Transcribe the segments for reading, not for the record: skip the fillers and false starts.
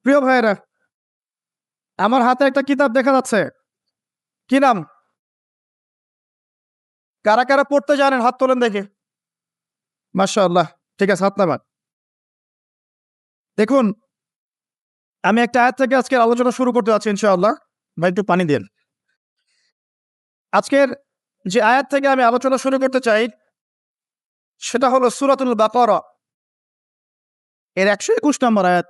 প্রিয় ভাইয়েরা, আমার হাতে একটা কিতাব দেখা যাচ্ছে। কি নাম? কারা কারা পড়তে জানেন হাত তোলেন দেখি। মাশাআল্লাহ। ঠিক আছে, হাত নামান। দেখুন, আমি একটা আয়াত থেকে আজকের আলোচনা শুরু করতে যাচ্ছি ইনশাআল্লাহ। ভাই একটু পানি দিন। আজকের যে আয়াত থেকে আমি আলোচনা শুরু করতে চাই সেটা হলো সূরাতুল বাকারা এর ১২১ নম্বর আয়াত।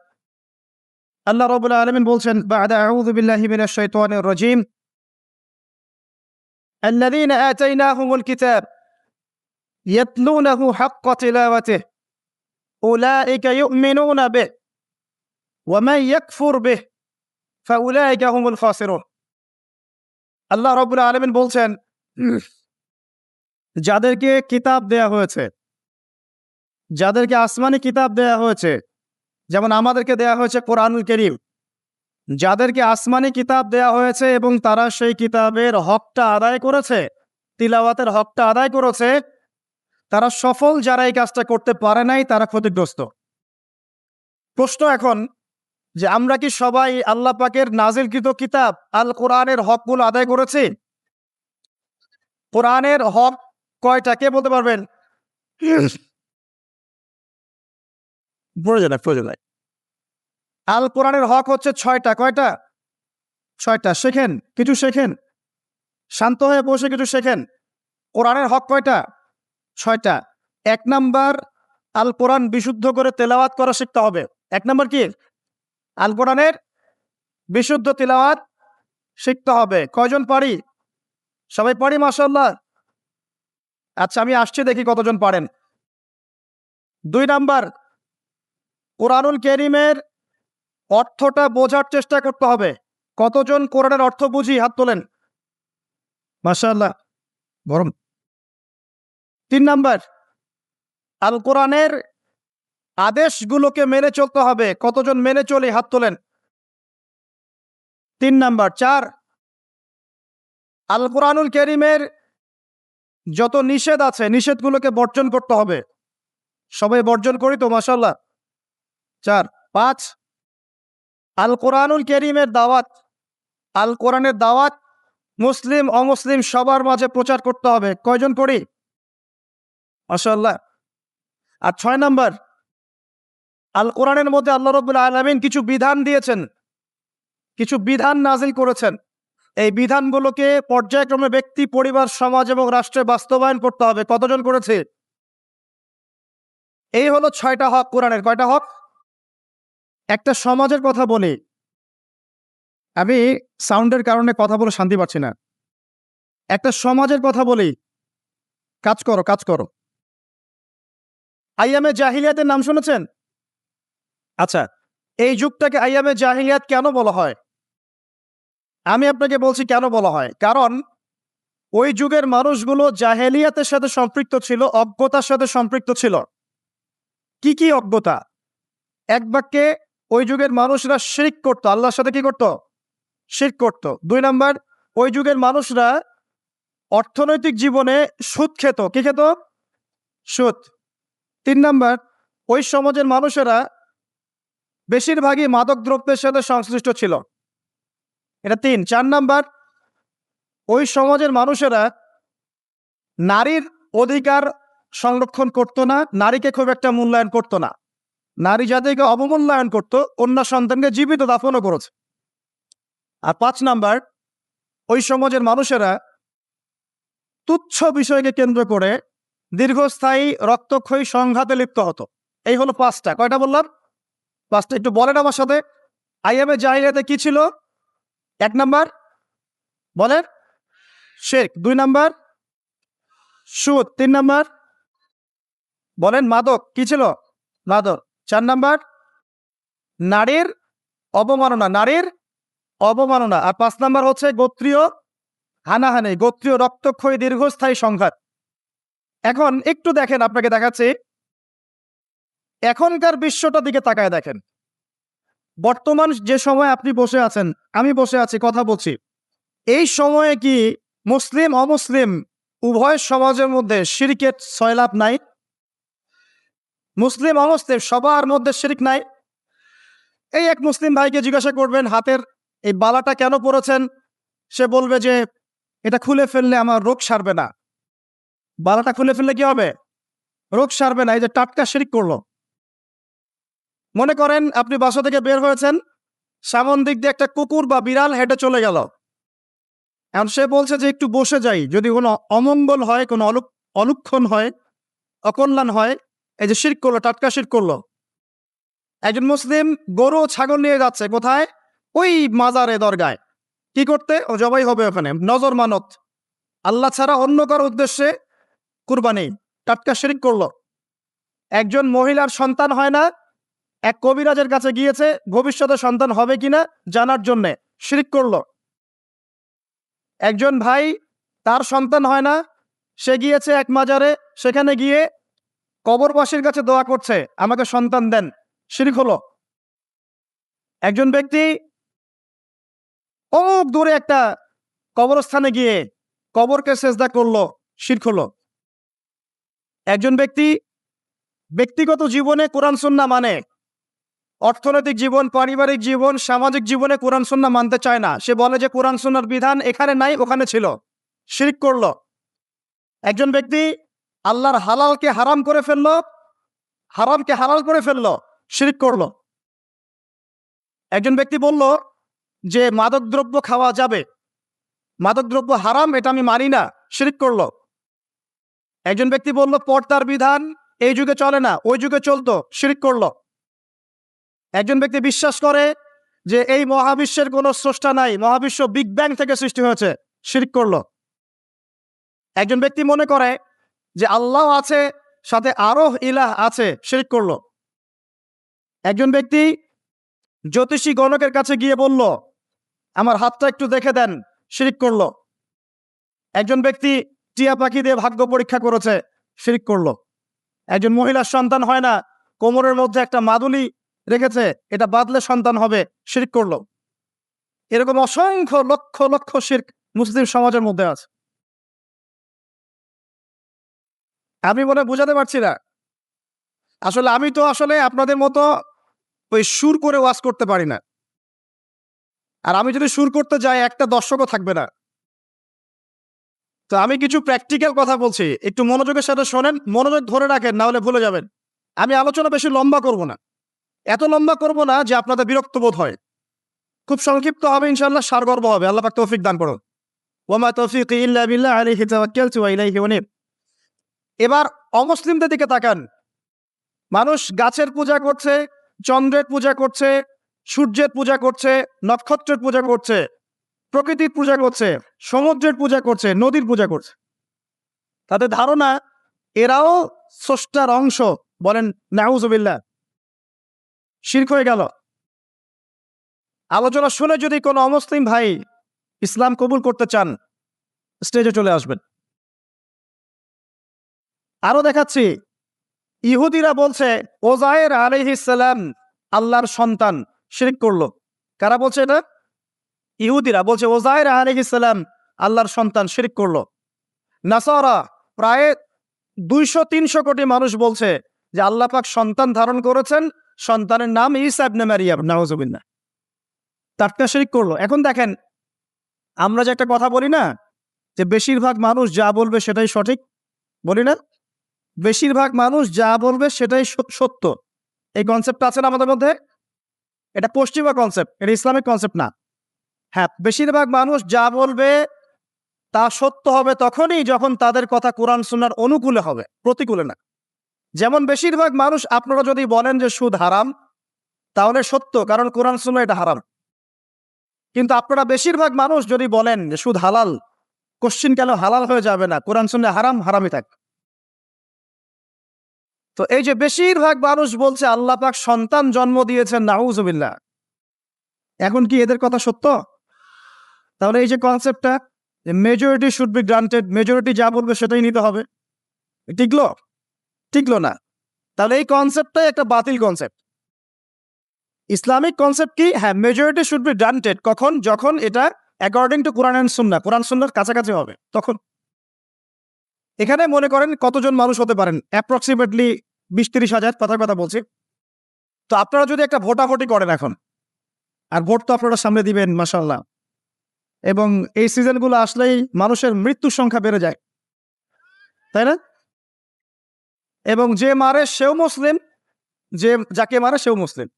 আল্লাহ রাব্বুল আলামিন বলছেন, বা'দা আউযু বিল্লাহি মিনাশ শাইতানির রাজীম, আল্লাযীনা আতাইনাহুমুল কিতাব ইয়াতলুনাহু হাক্কা তিলাওয়াতিহি উলাইকা ইউমিনুনা বিহি ওয়া মান ইয়াকফুর বিহি ফাউলাইকা হুমুল খাসিরুন। আল্লাহ রাব্বুল আলামিন বলছেন, যাদেরকে কিতাব দেয়া হয়েছে, যাদেরকে আসমানি কিতাব দেয়া হয়েছে, যেমন আমাদেরকে দেয়া হয়েছে কোরআনুল কারীম, যাদেরকে আসমানি কিতাব দেয়া হয়েছে এবং তারা সেই কিতাবের হকটা আদায় করেছে, তিলাওয়াতের হকটা আদায় করেছে, তারা সফল। যারা এই কাজটা করতে পারে নাই তারা ক্ষতিগ্রস্ত। প্রশ্ন এখন যে আমরা কি সবাই আল্লাহ পাকের নাজিলকৃত কিতাব আল কোরআনের হকগুলো আদায় করেছি? কোরআনের হক কয়টা কে বলতে পারবেন? প্রয়োজন নাই। আল কোরআনের হক হচ্ছে ৬টা। কয়টা? ৬টা। শেখেন, কিছু শেখেন, শান্ত হয়ে বসে কিছু শেখেন। কোরআনের হক কয়টা? ৬টা। ১ নাম্বার, আল কোরআন বিশুদ্ধ করে তেলাওয়াত করা শিখতে হবে। ১ নাম্বার কি? আল কোরআনের বিশুদ্ধ তিলাওয়াত শিখতে হবে। কয়জন পারি? সবাই পারি মাশাআল্লাহ। আচ্ছা, আমি আসছি দেখি কতজন পারেন। ২ নাম্বার, কোরআনুল কারীমের অর্থটা বোঝার চেষ্টা করতে হবে। কতজন কোরআনের অর্থ বুঝি? হাত তোলেন। মাশাআল্লাহ, গরম। ৩ নাম্বার, আল কোরআনের আদেশগুলোকে মেনে চলতে হবে। কতজন মেনে চলি? হাত তোলেন। ৩ নাম্বার। ৪, আল কোরআনুল কারীমের যত নিষেধ আছে নিষেধগুলোকে বর্জন করতে হবে। সবাই বর্জন করি তো মাশাআল্লাহ। ৪। ৫, আল কোরআনুল কারীমের দাওয়াত, আল কোরআনের দাওয়াত মুসলিম অমুসলিম সবার মাঝে প্রচার করতে হবে। কয়জন করি? মাশাআল্লাহ। আর ৬ নাম্বার, আল কোরআনের মধ্যে আল্লাহ রাব্বুল আলামিন কিছু বিধান দিয়েছেন, কিছু বিধান নাজিল করেছেন। এই বিধানগুলোকে পর্যায়ক্রমে ব্যক্তি, পরিবার, সমাজ এবং রাষ্ট্রে বাস্তবায়ন করতে হবে। কতজন করেছে? এই হলো ৬টা হক কোরআনের। কয়টা হক? একটা সমাজের কথা বলি, আমি সাউন্ডের কারণে কথা বলে শান্তি পাচ্ছি না। একটা সমাজের কথা বলি, কাজ করো, কাজ করো। আইয়ামে জাহিলিয়াতের নাম শুনেছেন? আচ্ছা, এই যুগটাকে আইয়ামে জাহিলিয়াত কেন বলা হয়? আমি আপনাকে বলছি কেন বলা হয়। কারণ ওই যুগের মানুষগুলো জাহেলিয়াতের সাথে সম্পৃক্ত ছিল, অজ্ঞতার সাথে সম্পৃক্ত ছিল। কি কি অজ্ঞতা? এক বাক্যে, ওই যুগের মানুষরা শিরক করত, আল্লাহর সাথে কি করত? শিরক করত। ২ নাম্বার, ওই যুগের মানুষরা অর্থনৈতিক জীবনে সুদ খেত। কি খেত? সুদ। ৩ নাম্বার, ওই সমাজের মানুষেরা বেশিরভাগই মাদক দ্রব্যের সাথে সংশ্লিষ্ট ছিল। এটা ৩। ৪ নাম্বার, ওই সমাজের মানুষেরা নারীর অধিকার সংরক্ষণ করত না, নারীকে খুব একটা মূল্যায়ন করত না। নারী জাতিকে অবমূল্যায়ন করত, কন্যা সন্তানকে জীবিত দাফনও করেছে। আর ৫ নাম্বার, ওই সমাজের মানুষেরা তুচ্ছ বিষয়কে কেন্দ্র করে দীর্ঘস্থায়ী রক্তক্ষয়ী সংঘাতে লিপ্ত হতো। এই হলো ৫টা। কয়টা বললাম? ৫টা। একটু বলেন আমার সাথে। আইয়ামে জাহিলিয়াতে কি ছিল? ১ নাম্বার বলেন, শিরক। ২ নাম্বার সুদ। ৩ নাম্বার বলেন, মাদক। কি ছিল? মাদক। ৪ নাম্বার নারীর অবমাননা, নারীর অবমাননা। আর ৫ নাম্বার হচ্ছে গোত্রীয় হানাহানি, গোত্রীয় রক্তক্ষয়ী দীর্ঘস্থায়ী সংঘাত। এখন একটু দেখেন, আপনাকে দেখাচ্ছি। এখনকার বিশ্বটার দিকে তাকায় দেখেন। বর্তমান যে সময় আপনি বসে আছেন, আমি বসে আছি, কথা বলছি, এই সময়ে কি মুসলিম অমুসলিম উভয় সমাজের মধ্যে শিরকের সয়লাব নাই? মুসলিম অমুসলিম সবার মধ্যে শিরক নাই? এই এক মুসলিম ভাইকে জিজ্ঞাসা করবেন হাতের এই বালাটা কেন পরেছেন, সে বলবে যে এটা খুলে ফেললে আমার রোগ সারবে না। বালাটা খুলে ফেললে কি হবে? রোগ সারবে না। এই যে টাটকা শিরক করলো। মনে করেন আপনি বাসা থেকে বের হয়েছেন, সামন দিক দিয়ে একটা কুকুর বা বিড়াল হেঁটে চলে গেল। এখন সে বলছে যে একটু বসে যাই, যদি কোনো অমঙ্গল হয়, কোনো অলুক্ষণ হয়, অকল্যাণ হয়। এই যে শিরক করলো, টাটকা শিরক করলো। একজন মুসলিম গরু ছাগল নিয়ে যাচ্ছে কোথায়? ওই মাজারে, দরগায়। কি করতে? ও জবাই হবে ওখানে, নজর মানত, আল্লাহ ছাড়া অন্য কারো উদ্দেশ্যে কুরবানি। টাটকা শিরক করলো। একজন মহিলার সন্তান হয় না, এক কবিরাজের কাছে গিয়েছে ভবিষ্যতে সন্তান হবে কিনা জানার জন্যে, শিরক করলো। একজন ভাই, তার সন্তান হয় না, সে গিয়েছে এক মাজারে, সেখানে গিয়ে কবরবাসীর কাছে দোয়া করছে আমাকে সন্তান দেন, শিরক হলো। একজন ব্যক্তি অনেক দূরে একটা কবরস্থানে গিয়ে কবরকে সেজদা করলো, শিরক হলো। একজন ব্যক্তি ব্যক্তিগত জীবনে কোরআন সুন্নাহ মানে, অর্থনৈতিক জীবন, পারিবারিক জীবন, সামাজিক জীবনে কোরআন সুন্নাহ মানতে চায় না। সে বলে যে কোরআন সুন্নাহর বিধান এখানে নাই, ওখানে ছিল, শিরক করলো। একজন ব্যক্তি আল্লাহর হালালকে হারাম করে ফেললো, হারামকে হালাল করে ফেললো, শিরক করলো। একজন ব্যক্তি বলল যে মাদকদ্রব্য খাওয়া যাবে, মাদকদ্রব্য হারাম, এটা আমি মানি না, শিরক করলো। একজন ব্যক্তি বলল পর্দার বিধান এই যুগে চলে না, ওই যুগে চলতো, শিরক করলো। একজন ব্যক্তি বিশ্বাস করে যে এই মহাবিশ্বের কোনো স্রষ্টা নাই, মহাবিশ্ব বিগ ব্যাং থেকে সৃষ্টি হয়েছে, শিরক করলো। একজন ব্যক্তি মনে করে যে আল্লাহ আছে, সাথে আরো ইলাহ আছে, শিরক করলো। একজন ব্যক্তি জ্যোতিষী গণকের কাছে গিয়ে বলল আমার হাতটা একটু দেখে দেন, শিরক করলো। একজন ব্যক্তি টিয়া পাখি দিয়ে ভাগ্য পরীক্ষা করেছে, শিরক করলো। একজন মহিলার সন্তান হয় না, কোমরের মধ্যে একটা মাদুলি রেখেছে, এটা বাদলে সন্তান হবে, শিরক করলো। এরকম অসংখ্য লক্ষ লক্ষ শিরক মুসলিম সমাজের মধ্যে আছে। আমি মনে বুঝাতে পারছি না। আসলে আমি তো আপনাদের মতো ওই সুর করে ওয়াজ করতে পারি না। আর আমি যদি সুর করতে যাই একটা দর্শকও থাকবে না। তো আমি কিছু প্র্যাকটিক্যাল কথা বলছি, একটু মনোযোগের সাথে শোনেন, মনোযোগ ধরে রাখেন, না হলে ভুলে যাবেন। আমি আলোচনা বেশি লম্বা করব না, এত লম্বা করব না যে আপনাদের বিরক্ত বোধ হয়। খুব সংক্ষিপ্ত হবে ইনশাআল্লাহ, সারগর্ব হবে। আল্লাহ পাক তৌফিক দান করুন। ওয়ামা তৌফিকি ইল্লা বিল্লাহ, আলাইহি তাওয়াক্কালতু ওয়া ইলাইহি উনীব। এবার অমুসলিমদের দিকে তাকান। মানুষ গাছের পূজা করছে, চন্দ্রের পূজা করছে, সূর্যের পূজা করছে, নক্ষত্রের পূজা করছে, প্রকৃতির পূজা করছে, সমুদ্রের পূজা করছে, নদীর পূজা করছে। তাদের ধারণা এরাও স্রষ্টার অংশ। বলেন নাউজুবিল্লাহ, শিরক হয়ে গেল। আলোচনা শুনে যদি কোনো অমুসলিম ভাই ইসলাম কবুল করতে চান, স্টেজে চলে আসবেন। আরো দেখাচ্ছি, ইহুদিরা বলছে ওজায়ের আলাইহিস সালাম আল্লাহর সন্তান, শিরক করলো। কারা বলছে এটা? ইহুদিরা বলছে ওজায়ের আলাইহিস সালাম আল্লাহর সন্তান, শিরক করলো। নাসারা প্রায় 200-300 কোটি মানুষ বলছে যে আল্লাহ পাক সন্তান ধারণ করেছেন, সন্তানের নাম ঈসা ইবনে মারইয়াম, নাউজুবিল্লাহ। টাটকা শিরক করলো। এখন দেখেন, আমরা যে একটা কথা বলি না যে বেশিরভাগ মানুষ যা বলবে সেটাই সঠিক, বলি না? বেশিরভাগ মানুষ যা বলবে সেটাই সত্য। এই কনসেপ্ট আছে না আমাদের মধ্যে? এটা পশ্চিমা কনসেপ্ট, এটা ইসলামিক কনসেপ্ট না। হ্যাঁ, বেশিরভাগ মানুষ যা বলবে তা সত্য হবে তখনই যখন তাদের কথা কোরআন সুন্নাহর অনুকূলে হবে, প্রতিকূলে না। যেমন বেশিরভাগ মানুষ, আপনারা যদি বলেন যে সুদ হারাম, তাহলে সত্য, কারণ কোরআন সুন্নাহ এটা হারাম। কিন্তু আপনারা বেশিরভাগ মানুষ যদি বলেন যে সুদ হালাল, কোশ্চিন কেন হালাল হয়ে যাবে না, কোরআন সুন্নাহ হারাম, হারামই থাক। তো এই যে বেশিরভাগ মানুষ বলছে আল্লাহ পাক সন্তান জন্ম দিয়েছেন, নাউজুবিল্লাহ, এখন কি এদের কথা সত্য? তাহলে এই যে কনসেপ্টটা যে majority should be granted, majority যা বলবে সেটাই নিতে হবে, টিকলো? টিকলো না। তাহলে এই কনসেপ্টটাই একটা বাতিল কনসেপ্ট। ইসলামিক কনসেপ্ট কি? হ্যাঁ, মেজরিটি শুড বি গ্রান্টেড। কখন? যখন এটা অ্যাকর্ডিং টু কোরআন এন্ড সুন্নাহ, কোরআন সুন্নাহর কাছাকাছি হবে, তখন। এখানে মনে করেন কতজন মানুষ হতে পারেন? অ্যাপ্রক্সিমেটলি 20-30 হাজার, কথার কথা বলছি। তো আপনারা যদি একটা ভোটাভুটি করেন এখন, আর ভোট তো আপনারা সামনে দিবেন মাশাআল্লাহ। এবং এই সিজনগুলো আসলেই মানুষের মৃত্যুর সংখ্যা বেড়ে যায়, তাই না? এবং যে মারে সেও মুসলিম, যাকে মারে সেও মুসলিম।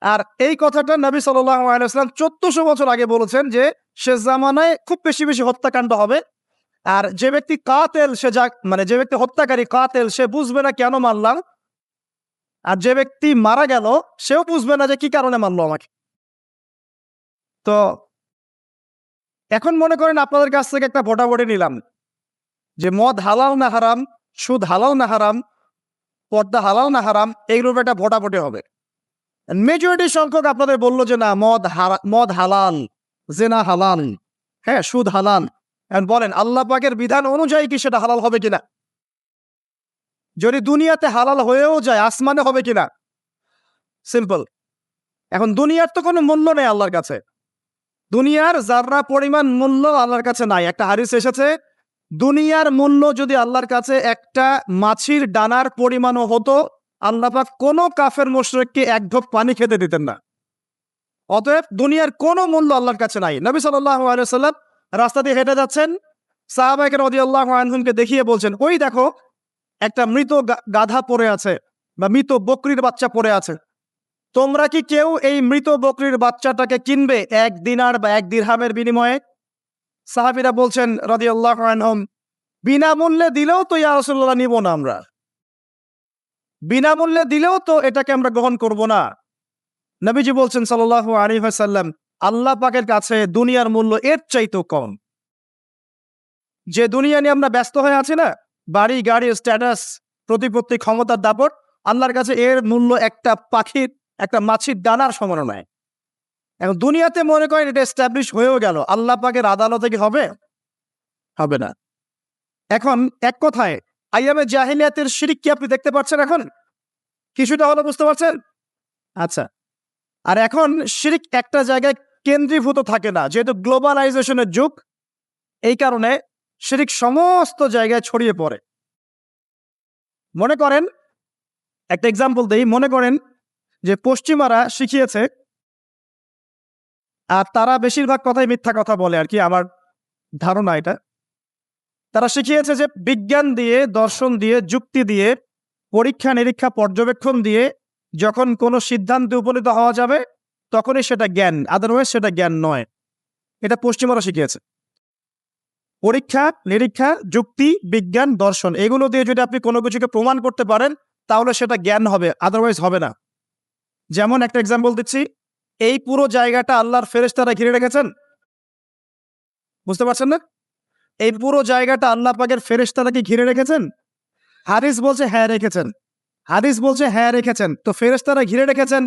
আর এই কথাটা নবী সাল্লাল্লাহু আলাইহি ওয়াসাল্লাম 1400 বছর আগে বলেছেন যে শেষ জামানায় খুব বেশি বেশি হত্যাকাণ্ড হবে। আর যে ব্যক্তি কাতেল সে মানে যে ব্যক্তি হত্যাকারী কাতেল সে বুঝবে না কেন মারলাম, আর যে ব্যক্তি মারা গেল সেও বুঝবে না যে কি কারণে মারলো আমাকে। তো এখন মনে করেন আপনাদের কাছ থেকে একটা ভোটাভুটি নিলাম যে মদ হালাল না হারাম, সুদ হালাল না হারাম, পর্দা হালাল না হারাম, এইগুলোর একটা ভোটাভুটি হবে। মেজরিটি সংখ্যক আপনাদের বললো যে না মদ হালাল, জেনা হালাল, হ্যাঁ সুদ হালাল। এখন বলেন আল্লাহ পাকের বিধান অনুযায়ী কি সেটা হালাল হবে কিনা? যদি দুনিয়াতে হালাল হয়েও যায় আসমানে হবে কিনা? সিম্পল। এখন দুনিয়ার তো কোনো মূল্য নেই আল্লাহর কাছে, দুনিয়ার যারা পরিমাণ মূল্য আল্লাহর কাছে নাই। একটা হাদিস এসেছে দুনিয়ার মূল্য যদি আল্লাহর কাছে একটা মাছির ডানার পরিমাণও হতো আল্লাহ পাক কোনো কাফের মুশরিককে এক ঢোক পানি খেতে দিতেন না। অতএব দুনিয়ার কোনো মূল্য আল্লাহর কাছে নাই। নবী সাল্লাল্লাহু আলাইহি ওয়াসাল্লাম রাস্তা দিয়ে হেঁটে যাচ্ছেন, সাহাবায়ে রাদিয়াল্লাহু আনহুমকে দেখিয়ে বলছেন ওই দেখো একটা মৃত গাধা পড়ে আছে বা মৃত বকরির বাচ্চা পড়ে আছে, তোমরা কি কেউ এই মৃত বকরির বাচ্চাটাকে কিনবে 1 দিনার বা 1 দিরহামের বিনিময়ে? সাহাবীরা বলছেন রাদিয়াল্লাহু আনহুম বিনামূল্যে দিলেও তো ইয়া রাসূলুল্লাহ নিব না, আমরা বিনামূল্যে দিলেও তো এটাকে আমরা গ্রহণ করব না। নবীজি বলছেন সাল্লাল্লাহু আলাইহি ওয়াসাল্লাম আল্লাহ পাকের কাছে দুনিয়ার মূল্য এর চাইতেও কম। যে দুনিয়া নিয়ে আমরা ব্যস্ত হয়ে আছি না, বাড়ি গাড়ি স্ট্যাটাস প্রতিপত্তি ক্ষমতার দাপট, আল্লাহর কাছে এর মূল্য একটা পাখির একটা মাছির ডানার সমান নয়। এখন দুনিয়াতে মনে করেন এটা এস্টাবলিশ হয়েও গেল, আল্লাহ পাকের আদালতে কি হবে? হবে না। এখন এক কথায় আইয়ামে জাহিলিয়াতের শিরক কি আপনি দেখতে পাচ্ছেন? এখন কিছুটা হলো বুঝতে পারছেন? আচ্ছা, আর এখন শিরক একটা জায়গায় কেন্দ্রীভূত থাকে না, যেহেতু গ্লোবালাইজেশনের যুগ, এই কারণে শিরক সমস্ত জায়গায় ছড়িয়ে পড়ে। মনে করেন একটা এক্সাম্পল দেই, মনে করেন যে পশ্চিমারা শিখিয়েছে, আর তারা বেশিরভাগ কথাই মিথ্যা কথা বলে আর কি, আমার ধারণা এটা। তারা শিখিয়েছে যে বিজ্ঞান দিয়ে, দর্শন দিয়ে, যুক্তি দিয়ে, পরীক্ষা নিরীক্ষা পর্যবেক্ষণ দিয়ে যখন কোনো সিদ্ধান্তে উপনীত হওয়া যাবে তখনই সেটা জ্ঞান, আদারওয়াইজ সেটা জ্ঞান নয়। এটা পশ্চিমারা শিখিয়েছে। পরীক্ষা নিরীক্ষা, যুক্তি, বিজ্ঞান, দর্শন এগুলো দিয়ে যদি আপনি কোনো কিছুকে প্রমাণ করতে পারেন তাহলে সেটা জ্ঞান হবে, আদারওয়াইজ হবে না। যেমন একটা এক্সাম্পল দিচ্ছি, এই পুরো জায়গাটা আল্লাহর ফেরেশতারা ঘিরে রেখেছেন, বুঝতে পারছেন না? এই পুরো জায়গাটা আল্লাহ পাকের ফেরেশতারা কি ঘিরে রেখেছেন? হাদিস বলছে হ্যাঁ রেখেছেন, হাদিস বলছে হ্যাঁ রেখেছেন। তো ফেরেশতারা ঘিরে রেখেছেন,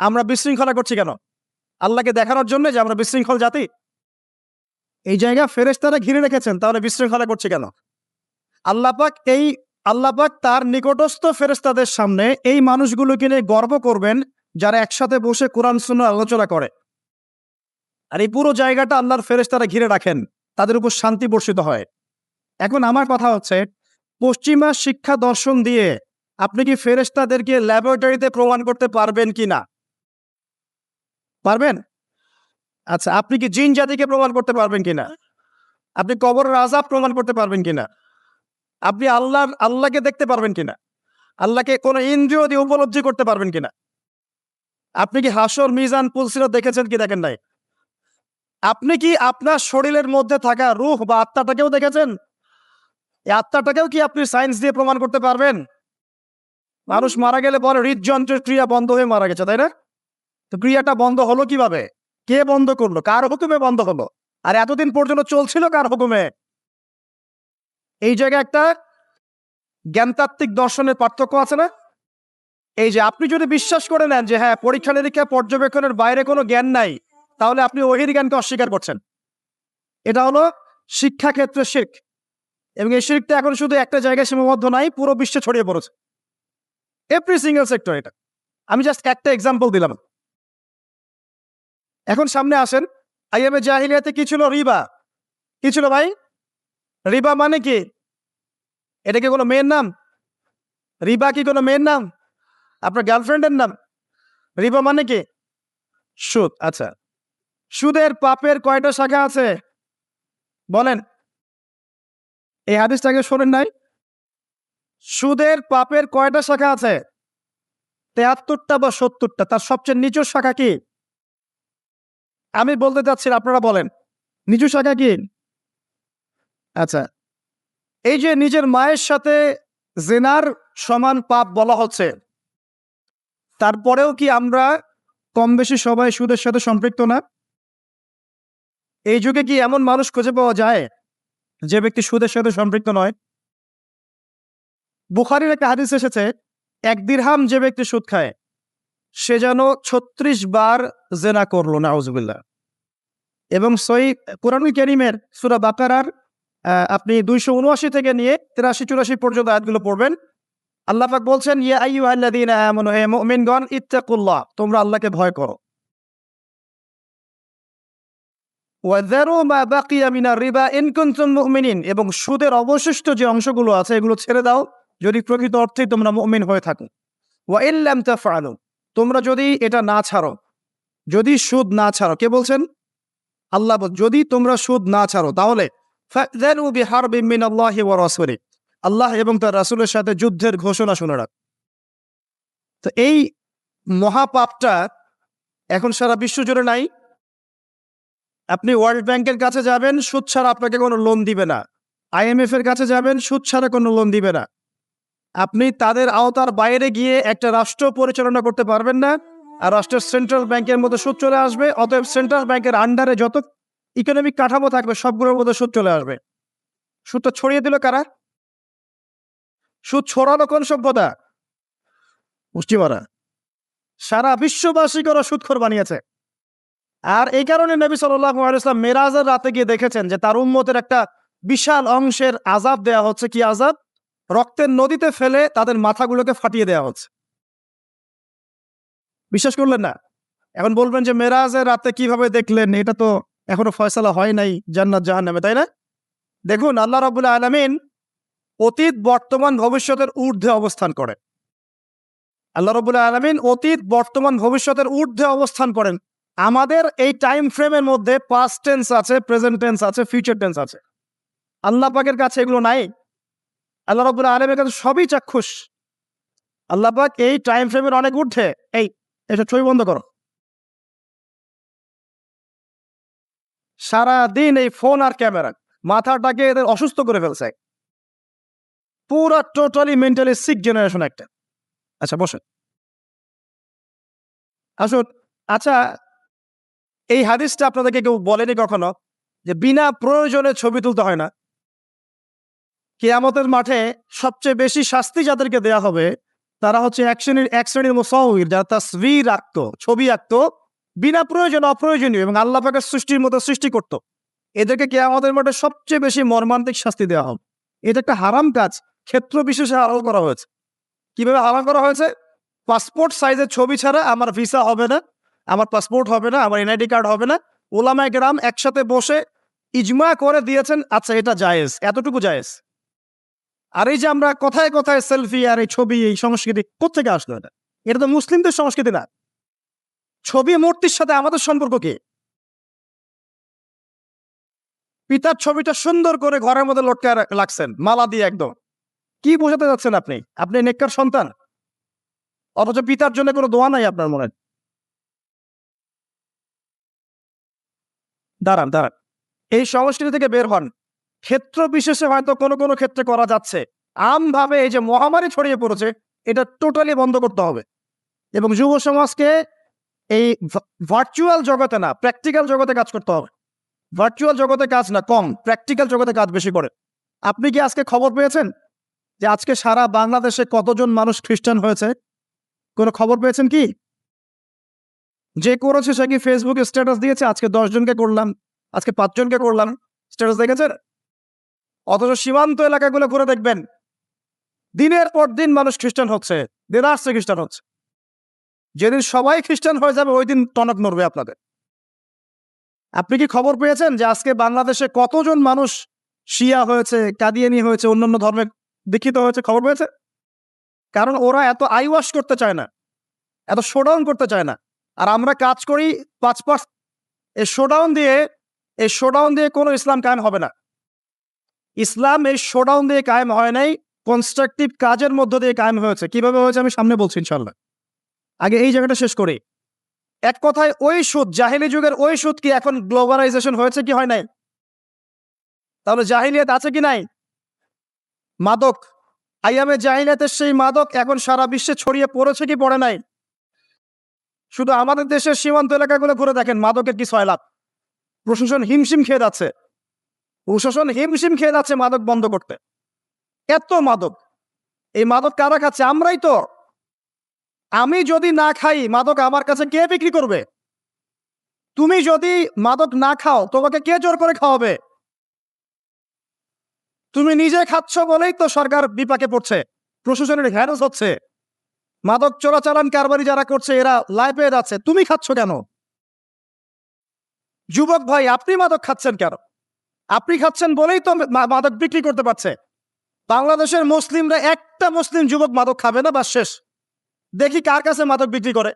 আমরা বিশৃঙ্খলা করছি কেন? আল্লাহকে দেখানোর জন্য যে আমরা বিশৃঙ্খল জাতি? এই জায়গা ফেরেশতারা ঘিরে রেখেছেন, তাহলে বিশৃঙ্খলা করছি কেন? আল্লাহ পাক তার নিকটস্থ ফেরেশতাদের সামনে এই মানুষগুলোকে নিয়ে গর্ব করবেন যারা একসাথে বসে কোরআন সুন্নাহ আলোচনা করে। আর এই পুরো জায়গাটা আল্লাহর ফেরেশতারা ঘিরে রাখেন, তাদের উপর শান্তি বর্ষিত হয়। এখন আমার কথা হচ্ছে, পশ্চিমা শিক্ষা দর্শন দিয়ে আপনি কি ফেরেশতাদেরকে ল্যাবরেটরিতে প্রমাণ করতে পারবেন কি না? পারবেন? আচ্ছা, আপনি কি জিন জাতিকে প্রমাণ করতে পারবেন কিনা? আপনি কবরের আযাব প্রমাণ করতে পারবেন কিনা? আপনি আল্লাহকে দেখতে পারবেন কিনা? আল্লাহকে কোনো ইন্দ্রিয় দিয়ে উপলব্ধি করতে পারবেন কিনা? আপনি কি হাসর, মিজান, পুলসিরাত দেখেছেন কি দেখেন নাই? আপনি কি আপনার শরীরের মধ্যে থাকা রূহ বা আত্মাটাকেও দেখেছেন? এই আত্মাটাকেও কি আপনি সায়েন্স দিয়ে প্রমাণ করতে পারবেন? মানুষ মারা গেলে বলে হৃদযন্ত্রের ক্রিয়া বন্ধ হয়ে মারা গেছে, তাই না? তো ক্রিয়াটা বন্ধ হলো কিভাবে? কে বন্ধ করলো? কার হুকুমে বন্ধ হলো? আর এতদিন পর্যন্ত চলছিল কার হুকুমে? এই জায়গায় একটা জ্ঞানতাত্ত্বিক দর্শনের পার্থক্য আছে না? এই যে আপনি যদি বিশ্বাস করে নেন যে হ্যাঁ পরীক্ষা নিরীক্ষা পর্যবেক্ষণের বাইরে কোনো জ্ঞান নাই, তাহলে আপনি ওহির জ্ঞানকে অস্বীকার করছেন। এটা হলো শিক্ষাক্ষেত্রে শিরক। এবং এই শিরকটা এখন শুধু একটা জায়গায় সীমাবদ্ধ নাই, পুরো বিশ্বে ছড়িয়ে পড়েছে, এভরি সিঙ্গেল সেক্টর। এটা আমি জাস্ট একটা এক্সাম্পল দিলাম। এখন সামনে আসেন, আইয়ামে জাহিলিয়াতে কি ছিল? রিবা। কি ছিল ভাই? রিবা মানে কি? এটা কি কোনো মেয়ের নাম? রিবা কি কোনো মেয়ের নাম? আপনার গার্লফ্রেন্ডের নাম? রিবা মানে কি? সুদ। আচ্ছা, সুদের পাপের কয়টা শাখা আছে বলেন? এই হাদিসটাকে শোনেন নাই? সুদের পাপের কয়টা শাখা আছে? ৭৩টা বা ৭০টা। তার সবচেয়ে নিচু শাখা কি? আমি বলতে চাচ্ছি না, আপনারা বলেন। নিচু শাখা কি? আচ্ছা, এই যে নিজের মায়ের সাথে জিনার সমান পাপ বলা হচ্ছে, তারপরেও কি আমরা কম বেশি সবাই সুদের সাথে সম্পৃক্ত না? এই যুগে কি এমন মানুষ খুঁজে পাওয়া যায় যে ব্যক্তি সুদের সাথে সম্পৃক্ত নয়? বুখারীর একটা হাদিস এসেছে, ১ দিরহাম যে ব্যক্তি সুদ খায় সে যেন ৩৬ বার জিনা করলো, নাউজুবিল্লাহ। এবং সহিহ কুরআনুল কারীমের সূরা বাকারার আপনি ২৭৯ থেকে নিয়ে ৮৩-৮৪ পর্যন্ত আয়াতগুলো পড়বেন। আল্লাহ পাক বলছেন, ইয়া আইয়ুহাল্লাযীনা আমানু, হে মুমিনগণ, ইত্তাকুল্লাহ, তোমরা আল্লাহকে ভয় করো। ওয়াযারু মা বাকিয়া মিনার রিবা ইন কুনতুম মুমিনিন, এবং সুদের অবশিষ্ট যে অংশগুলো আছে এগুলো ছেড়ে দাও যদি প্রকৃত অর্থেই তোমরা মুমিন হয়ে থাকো। ওয়া ইন লাম তাফআলু, তোমরা যদি এটা না ছাড়ো, যদি সুদ না ছাড়ো, কে বলছেন? আল্লাহ বল, যদি তোমরা সুদ না ছাড়ো তাহলে ফাযযানু বিহারবিম মিনাল্লাহি ওয়া রাসূলিহি, আল্লাহ এবং তার রাসূলের সাথে যুদ্ধের ঘোষণা শুনে রাখ। তো এই মহাপাপটা এখন সারা বিশ্ব জুড়ে নাই। আপনি ওয়ার্ল্ড ব্যাংকের কাছে যাবেন, সুদ ছাড়া আপনাকে কোনো লোন দিবে না। IMF এর কাছে যাবেন, সুদ ছাড়া কোনো লোন দিবে না। আপনি তাদের আওতার বাইরে গিয়ে একটা রাষ্ট্র পরিচালনা করতে পারবেন না। আর রাষ্ট্রের সেন্ট্রাল ব্যাংকের মধ্যে সুদ চলে আসবে। অতএব সেন্ট্রাল ব্যাংকের আন্ডারে যত ইকোনমিক কাঠামো থাকবে সবগুলোর মধ্যে সুদ চলে আসবে। সুদটা ছড়িয়ে দিল কারা? সুদ ছড়ানো কোন সভ্যতা? পশ্চিমারা। সারা বিশ্ববাসীকে ওরা সুদখোর বানিয়েছে। আর এই কারণে নবী সাল্লাল্লাহু আলাইহি ওয়াসাল্লাম মেরাজের রাতে গিয়ে দেখেছেন যে তার উম্মতের একটা বিশাল অংশের আযাব দেয়া হচ্ছে। কি আযাব? রক্তের নদীতে ফেলে তাদের মাথাগুলোকে ফাটিয়ে দেয়া হচ্ছে। বিশ্বাস করলেন না? এখন বলবেন যে মেরাজের রাতে কিভাবে দেখলেন? এটা তো এখনো ফয়সালা হয় নাই জান্নাত জাহান্নামে, তাই না? দেখুন, আল্লাহ রাব্বুল আলামিন অতীত, বর্তমান, ভবিষ্যতের ঊর্ধ্বে অবস্থান করেন। আল্লাহ রাব্বুল আলামিন অতীত, বর্তমান, ভবিষ্যতের ঊর্ধ্বে অবস্থান করেন। আমাদের এই টাইম ফ্রেমের মধ্যে পাস্ট টেন্স আছে, প্রেজেন্ট টেন্স আছে, ফিউচার টেন্স আছে। আল্লাহ পাকের কাছে এগুলো নাই। আল্লাহ রাব্বুল আলামিনের কাছে সবই চাক্ষুষ। আল্লাহ পাক এই টাইম ফ্রেমের অনেক ঊর্ধ্বে। এটা ছবি বন্ধ করো। সারাদিন এই ফোন আর ক্যামেরা মাথাটাকে এদের অসুস্থ করে ফেলছে। পুরা টোটালি মেন্টালি সিক জেনারেশন একটা। আচ্ছা বসেন, আসুন। আচ্ছা, এই হাদিসটা আপনাদেরকে কেউ বলেনি কখনো যে বিনা প্রয়োজনে ছবি তুলতে হয় না? কিয়ামতের মাঠে সবচেয়ে বেশি শাস্তি যাদেরকে দেয়া হবে তারা হচ্ছে এক শ্রেণীর মুসাউবির, যারা তাসবির আঁকতো, ছবি আঁকতো বিনা প্রয়োজনে, অপ্রয়োজনীয়, এবং আল্লাহ পাকের সৃষ্টির মতো সৃষ্টি করত। এদেরকে কিয়ামতের মাঠে সবচেয়ে বেশি মর্মান্তিক শাস্তি দেওয়া হবে। এটা একটা হারাম কাজ, ক্ষেত্র বিশেষে হারাম করা হয়েছে। কিভাবে হারাম করা হয়েছে? পাসপোর্ট সাইজের ছবি ছাড়া আমার ভিসা হবে না, আমার পাসপোর্ট হবে না, আমার NID কার্ড হবে না। ওলামায়ে কেরাম একসাথে বসে ইজমা করে দিয়েছেন, আচ্ছা এটা জায়েজ, এতটুকু জায়েজ। আর এই যে আমরা কথায় কথায় সেলফি আর এই ছবি, এই সংস্কৃতি কোত্থেকে আসলো? এটা তো মুসলিমদের সংস্কৃতি না। ছবি মূর্তির সাথে আমাদের সম্পর্ক কি? পিতার ছবিটা সুন্দর করে ঘরের মধ্যে লটকায় রাখছেন মালা দিয়ে একদম। কি বোঝাতে যাচ্ছেন আপনি? আপনি নেককার সন্তান, অথচ পিতার জন্য কোনো দোয়া নাই আপনার মনে। দাঁড়ান দাঁড়ান, এই সংস্কৃতি থেকে বের হন। ক্ষেত্র বিশেষে হয়তো কোনো কোনো ক্ষেত্রে করা যাচ্ছে। আমভাবে এই যে মহামারী ছড়িয়ে পড়েছে, এটা টোটালি বন্ধ করতে হবে। এবং যুব সমাজকে এই ভার্চুয়াল জগতে না, প্র্যাকটিক্যাল জগতে কাজ করতে হবে। ভার্চুয়াল জগতে কাজ না কম, প্র্যাকটিক্যাল জগতে কাজ বেশি করে। আপনি কি আজকে খবর পেয়েছেন যে আজকে সারা বাংলাদেশে কতজন মানুষ খ্রিস্টান হয়েছে? কোনো খবর পেয়েছেন কি? যে করেছে সে কি ফেসবুকে স্ট্যাটাস দিয়েছে, আজকে 10 জনকে করলাম, আজকে 5 জনকে করলাম, স্ট্যাটাস দেখেছেন? অথচ সীমান্ত এলাকাগুলো ঘুরে দেখবেন, দিনের পর দিন মানুষ খ্রিস্টান হচ্ছে, দিন আসছে খ্রিস্টান হচ্ছে। যেদিন সবাই খ্রিস্টান হয়ে যাবে ওই দিন টনক নড়বে আপনাদের। আপনি কি খবর পেয়েছেন যে আজকে বাংলাদেশে কতজন মানুষ শিয়া হয়েছে, কাদিয়ানি হয়েছে, অন্যান্য ধর্মে দীক্ষিত হয়েছে? খবর পেয়েছে? কারণ ওরা এত আইওয়াশ করতে চায় না, এত শোডাউন করতে চায় না। আর আমরা কাজ করি 5%। এই শোডাউন দিয়ে কোনো ইসলাম কায়েম হবে না। ইসলাম এই শোডাউন দিয়ে কায়েম হয় নাই, কনস্ট্রাকটিভ কাজের মধ্য দিয়ে কায়েম হয়েছে। কিভাবে হয়েছে আমি সামনে বলছি ইনশাল্লাহ। আগে এই জায়গাটা শেষ করি। এক কথায় ওই সুদ, জাহিলি যুগের ওই সুদ কি এখন গ্লোবালাইজেশন হয়েছে কি হয় নাই? তাহলে জাহিলিয়াত আছে কি নাই? মাদক, আইয়ামে জাহিলিয়াতের সেই মাদক এখন সারা বিশ্বে ছড়িয়ে পড়েছে কি পড়ে নাই? শুধু আমাদের দেশের সীমান্ত এলাকাগুলো ঘুরে দেখেন, মাদকের কি সয়লাভ। প্রশাসন হিমশিম খেয়ে যাচ্ছে মাদক বন্ধ করতে। এত মাদক, এই মাদক কারা খাচ্ছে? আমরাই তো। আমি যদি না খাই মাদক আমার কাছে কে বিক্রি করবে? তুমি যদি মাদক না খাও তোমাকে কে জোর করে খাওয়াবে? তুমি নিজে খাচ্ছ বলেই তো সরকার বিপাকে পড়ছে, প্রশাসনের হ্যারাস হচ্ছে, মাদক চোরাচালান কারবারি যারা করছে এরা লাইফ পেয়ে যাচ্ছে। তুমি খাচ্ছ কেন? যুবক ভাই, আপনি মাদক খাচ্ছেন কেন? আপনি খাচ্ছেন বলেই তো মাদক বিক্রি করতে পারছে। বাংলাদেশের মুসলিমরা একটা মুসলিম যুবক মাদক খাবে না, বা শেষ। দেখি কার কাছে মাদক বিক্রি করে,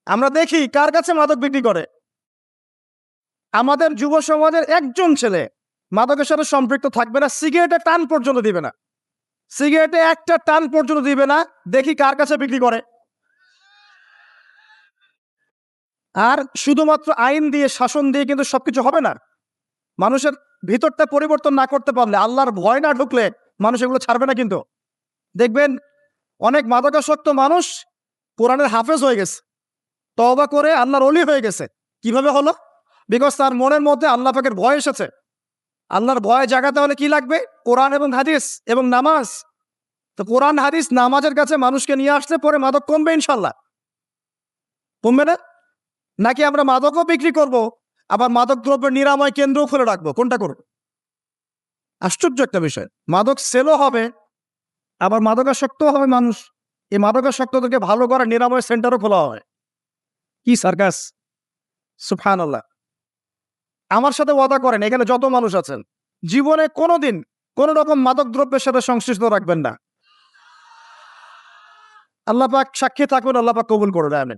আমরা দেখি কার কাছে মাদক বিক্রি করে। আমাদের যুব সমাজের একজন ছেলে মাদকের সাথে সম্পৃক্ত থাকবে না, সিগারেটে টান পর্যন্ত দিবে না, সিগারেটে একটা টান পর্যন্ত দিবে না। দেখি কার কাছে বিক্রি করে। আর শুধুমাত্র আইন দিয়ে, শাসন দিয়ে কিন্তু সবকিছু হবে না। মানুষের ভিতরটা পরিবর্তন না করতে পারলে, আল্লাহর ভয় না ঢুকলে মানুষ এগুলো ছাড়বে না। কিন্তু দেখবেন অনেক মাদকাসক্ত মানুষ কোরআনের হাফেজ হয়ে গেছে, তওবা করে আল্লাহর ওলি হয়ে গেছে। কিভাবে হলো? বিকজ তার মনের মধ্যে আল্লাহ পাকের ভয় এসেছে। আল্লাহর ভয় জাগাতে হলে কি লাগবে? কোরআন এবং হাদিস এবং নামাজ। তো কোরআন হাদিস নামাজের কাছে মানুষকে নিয়ে আসলে পরে মাদক কমবে ইনশাল্লাহ। কমবে না? নাকি আমরা মাদকও বিক্রি করব, আবার মাদক দ্রব্যের নিরাময় কেন্দ্রও খুলে রাখবো? কোনটা করব? আশ্চর্য একটা বিষয়। মাদক সেলও হবে, আবার মাদকাসক্তও হবে মানুষ। এই মাদকাসক্তদেরকে ভালো করার নিরাময় সেন্টারও খোলা হয়। কি সার্কাস! সুবহানাল্লাহ। আমার সাথে ওয়াদা করেন, এখানে যত মানুষ আছেন, জীবনে কোনোদিন কোন রকম মাদক দ্রব্যের সাথে সংশ্লিষ্ট রাখবেন না। আল্লাহ পাক সাক্ষী থাকুন, আল্লাহ পাক কবুল করে দেন।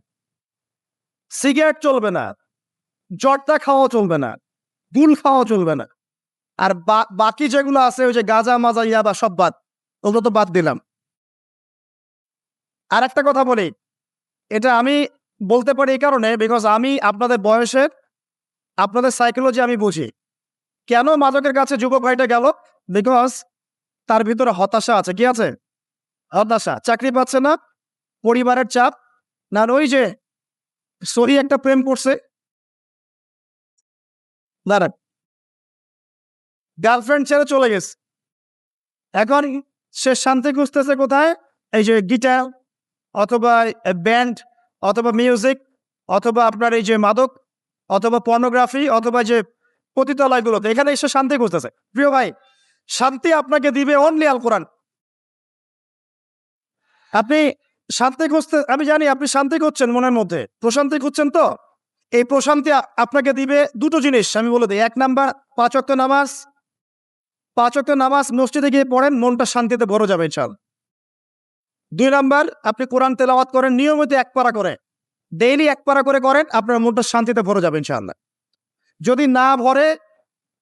সিগারেট চলবে না, জর্দা খাওয়া চলবে না, গুল খাওয়া চলবে না। আর বাকি যেগুলো আছে, ওই যে গাঁজা মাজা ইয়াবা, সব বাদ। ওগুলো তো বাদ দিলাম। আর একটা কথা বলি, এটা আমি বলতে পারি এই কারণে, বিকজ আমি আপনাদের বয়সের, আপনাদের সাইকোলজি আমি বুঝি। কেন মাদকের কাছে যুবক ভাইটা গেল? বিকজ তার ভিতরে হতাশা আছে। কি আছে? হতাশা। চাকরি পাচ্ছে না, পরিবারের চাপ, না ওই যে সহি একটা প্রেম করছে, দাঁড়ান, গার্লফ্রেন্ড ছেড়ে চলে গেছে। এখন সে শান্তি খুঁজতেছে কোথায়? এই যে গিটার, অথবা ব্যান্ড, অথবা মিউজিক, অথবা আপনার এই যে মাদক, অথবা পর্নোগ্রাফি, অথবা যে পতিতালয়গুলোতে, এখানে এসে শান্তি খুঁজতেছে। প্রিয় ভাই, শান্তি আপনাকে দিবে অনলি আল কোরআন। আপনি শান্তি খুঁজতে, আমি জানি আপনি শান্তি খুঁজছেন, মনের মধ্যে প্রশান্তি খুঁজছেন। তো এই প্রশান্তি আপনাকে দিবে দুটো জিনিস, আমি বলে দিই। 1 নাম্বার, 5 ওয়াক্ত নামাজ। 5 ওয়াক্ত নামাজ মসজিদে গিয়ে পড়েন, মনটা শান্তিতে ভরে যাবে ইনশাআল্লাহ। 2 নাম্বার, আপনি কোরআন তেলাওয়াত করেন নিয়মিত 1 পারা করে, ডেইলি 1 পারা করে করেন, আপনার মনটা শান্তিতে ভরে যাবে ইনশাআল্লাহ। যদি না ভরে,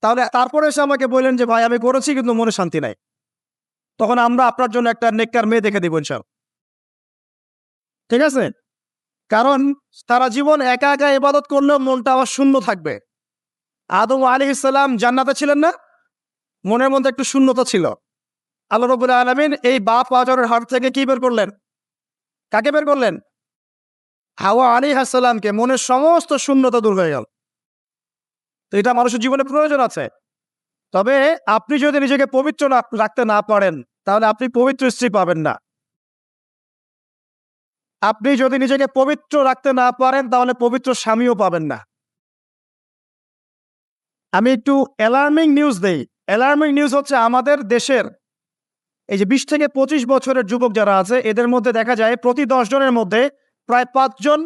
তাহলে তারপরে এসে আমাকে বললেন যে ভাই আমি করেছি কিন্তু মনে শান্তি নাই, তখন আমরা আপনার জন্য একটা নেককার মেয়ে দেখে দেব ইনশাআল্লাহ। ঠিক আছে? কারণ সারা জীবন একা একা ইবাদত করলেও মনটা আবার শূন্য থাকবে। আদম আলাইহিস সালাম জান্নাতে ছিলেন না? মনের মধ্যে একটু শূন্যতা ছিল। আল্লাহ রাব্বুল আলামিন এই বাপ আজরের হাত থেকে কি বের করলেন? কাকে বের করলেন? হাওয়া আলাইহিস সালামকে। মনের সমস্ত শূন্যতা দূর হয়ে গেল। তো এটা মানুষের জীবনে প্রয়োজন আছে। তবে আপনি যদি নিজেকে পবিত্র রাখতে না পারেন, তাহলে আপনি পবিত্র স্ত্রী পাবেন না। আপনি যদি নিজেকে পবিত্র রাখতে না পারেন, তাহলে পবিত্র স্বামীও পাবেন না। আমি একটু অ্যালার্মিং নিউজ দেই। অ্যালার্মিং নিউজ হচ্ছে আমাদের দেশের এই যে 20 থেকে 25 বছরের যুবক যারা আছে, এদের মধ্যে দেখা যায় প্রতি 10 জনের মধ্যে প্রায় 5 জন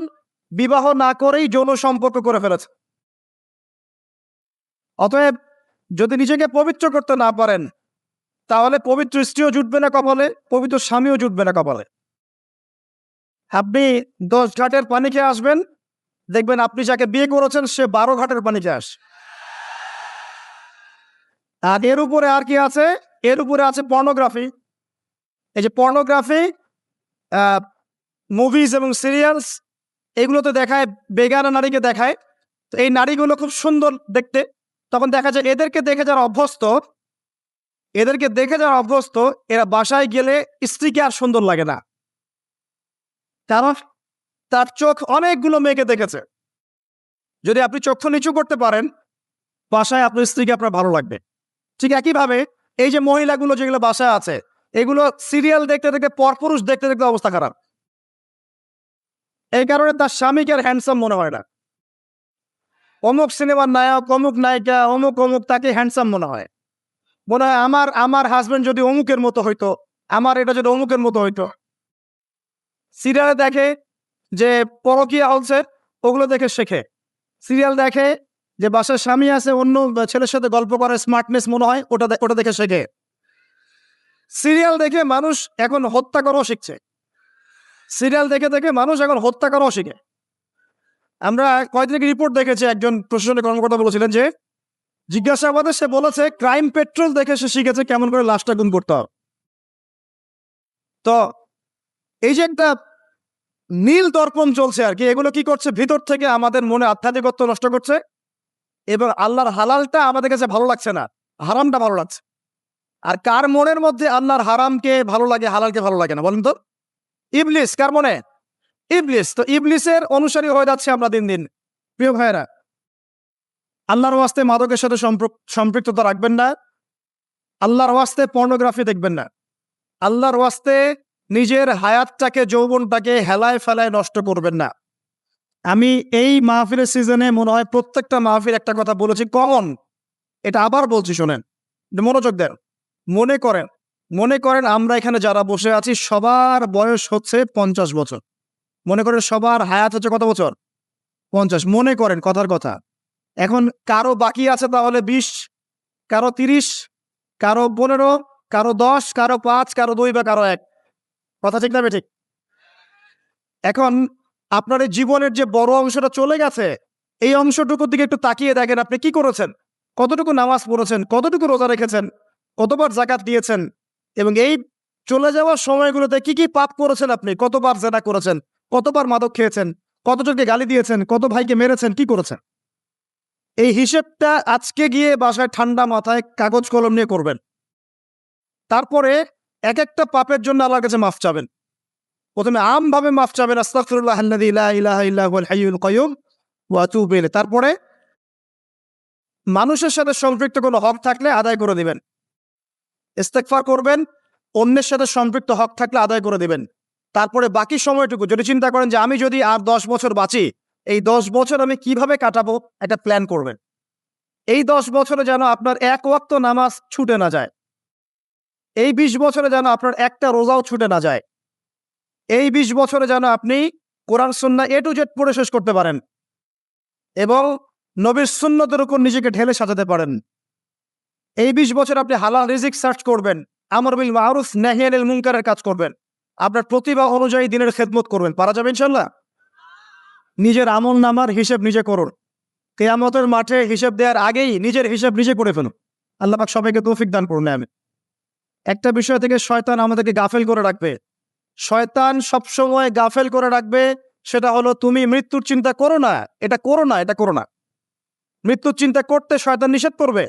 বিবাহ না করেই যৌন সম্পর্ক করে ফেলেছে। অতএব যদি নিজেকে পবিত্র করতে না পারেন, তাহলে পবিত্র স্ত্রীও জুটবে না কপালে, পবিত্র স্বামীও জুটবে না কপালে। আপনি 10 ঘাটের পানি খেয়ে আসবেন, দেখবেন আপনি যাকে বিয়ে করেছেন সে 12 ঘাটের পানি খেয়ে আসে। আর এর উপরে আর কি আছে? এর উপরে আছে পর্নোগ্রাফি। এই যে পর্নোগ্রাফি, মুভিজ এবং সিরিয়ালস, এগুলোতে দেখায় বেগানা নারীকে দেখায়। তো এই নারীগুলো খুব সুন্দর দেখতে। তখন দেখা যায় এদেরকে দেখে যারা অভ্যস্ত, এরা বাসায় গেলে স্ত্রীকে আর সুন্দর লাগে না, কারণ তার চোখ অনেকগুলো মেয়েকে দেখেছে। যদি আপনি চক্ষু নিচু করতে পারেন, বাসায় আপনার স্ত্রীকে আপনার ভালো লাগবে। ঠিক একইভাবে এই যে মহিলাগুলো যেগুলো বাসায় আছে, এগুলো সিরিয়াল দেখতে দেখতে, পরপুরুষ দেখতে দেখতে অবস্থা খারাপ। এই কারণে তার স্বামীকে আর হ্যান্ডসাম মনে হয় না। অমুক সিনেমার নায়ক, অমুক নায়িকা, অমুক অমুক, তাকে হ্যান্ডসাম মনে হয়। আমার হাজবেন্ড যদি অমুকের মতো হইতো, আমার এটা যদি অমুকের মতো হইতো। সিরিয়ালে দেখে যে পরকীয়া হচ্ছে, ওগুলো দেখে শেখে। সিরিয়াল দেখে যে বাসার স্বামী আছে, অন্য ছেলের সাথে গল্প করে, স্মার্টনেস মনে হয়, ওটা দেখে শেখে। সিরিয়াল দেখে মানুষ এখন হত্যা করাও শিখছে। সিরিয়াল দেখে দেখে মানুষ এখন হত্যা করাও শিখে। আমরা কয়েকদিন আগে রিপোর্ট দেখেছি, একজন প্রশাসনিক কর্মকর্তা বলেছিলেন যে জিজ্ঞাসাবাদে সে বলেছে ক্রাইম পেট্রোল দেখে সে শিখেছে কেমন করে লাশটা গুম করতে হবে। তো এই যে একটা নীল দর্পণ চলছে আর কি, এগুলো কি করছে? ভিতর থেকে আমাদের মনে আধ্যাত্মিকত্ব নষ্ট করছে, এবং আল্লাহর হালালটা আমাদের কাছে ভালো লাগছে না, হারামটা ভালো লাগছে। আর কার মনের মধ্যে আল্লাহর হারামকে ভালো লাগে, হালালকে ভালো লাগে না বলেন তো? ইবলিস। কার মনে? ইবলিস। তো ইবলিসের অনুসারী হয়ে যাচ্ছে আমরা দিন দিন। প্রিয় ভাইয়েরা, আল্লাহর ওয়াস্তে মাদকের সাথে সম্পৃক্ততা রাখবেন না। আল্লাহর ওয়াস্তে পর্নোগ্রাফি দেখবেন না। আল্লাহর ওয়াস্তে নিজের হায়াতটাকে, যৌবনটাকে হেলায় ফেলায় নষ্ট করবেন না। আমি এই মাহফিলের সিজনে মনে হয় প্রত্যেকটা মাহফিল একটা কথা বলেছি, কমন। এটা আবার বলছি, শোনেন, মনোযোগ দেন। মনে করেন আমরা এখানে যারা বসে আছি সবার বয়স হচ্ছে 50 বছর। মনে করেন সবার হায়াত হচ্ছে কত বছর? 50। মনে করেন, কথার কথা। এখন কারো বাকি আছে তাহলে 20, কারো 30, কারো 15, কারো 10, কারো 5, কারো 2 বা কারো 1। কথা ঠিক না ঠিক? এখন আপনার এই জীবনের যে বড় অংশটা চলে গেছে, এই অংশটুকুর দিকে একটু তাকিয়ে দেখেন, আপনি কি করেছেন? কতটুকু নামাজ পড়েছেন? কতটুকু রোজা রেখেছেন? কতবার যাকাত দিয়েছেন? এবং এই চলে যাওয়ার সময়গুলোতে কি কি পাপ করেছেন? আপনি কতবার জেনা করেছেন? কতবার মাদক খেয়েছেন? কতজনকে গালি দিয়েছেন? কত ভাইকে মেরেছেন? কি করেছেন? এই হিসেবটা আজকে গিয়ে বাসায় ঠান্ডা মাথায় কাগজ কলম নিয়ে করবেন। তারপরে এক একটা পাপের জন্য আল্লাহর কাছে মাফ চাবেন। প্রথমে আমভাবে মাফ চাবেন, আস্তাগফিরুল্লাহ আল্লাযী লা ইলাহা ইল্লা হুয়াল হাইয়ুল কাইয়্যুম ওয়া আতুবু ইলাইহি। তারপরে মানুষের সাথে সম্পৃক্ত কোনো হক থাকলে আদায় করে দিবেন, ইস্তেগফার করবেন। অন্যের সাথে সম্পৃক্ত হক থাকলে আদায় করে দিবেন। তারপরে বাকি সময়টুকু যদি চিন্তা করেন যে আমি যদি আর 10 বছর বাঁচি, এই 10 বছর আমি কিভাবে কাটাবো, একটা প্ল্যান করবেন। এই 10 বছরে যেন আপনার এক ওয়াক্ত নামাজ ছুটে না যায়। এই 20 বছরে যেন আপনার একটা রোজাও ছুটে না যায়। এই 20 বছরে যেন আপনি কোরআন সুন্নাহ A to Z পড়ে শেষ করতে পারেন এবং নবীর সুন্নতের উপর নিজেকে ঢেলে সাজাতে পারেন। এই 20 বছর আপনি হালাল রিজিক সার্চ করবেন, আমর বিল মারুফ নাহি আনিল মুনকারের কাজ করবেন, আপনার প্রতিভা অনুযায়ী দিনের খেদমত করবেন। পারা যাবে ইনশাআল্লাহ? নিজের আমল নামার হিসেব নিজে করুন। কিয়ামতের মাঠে হিসেব দেওয়ার আগেই নিজের হিসেব নিজে করে ফেলুন। আল্লাহ পাক সবাইকে তৌফিক দান করুন। আমিন। একটা বিষয় থেকে শয়তান আমাদেরকে গাফেল করে রাখবে। শয়তান সবসময় গাফেল করে রাখবে, সেটা হলো তুমি মৃত্যুর চিন্তা করো না, এটা করো না, এটা করো না। মৃত্যুর চিন্তা করতে শয়তান নিষেধ করবে,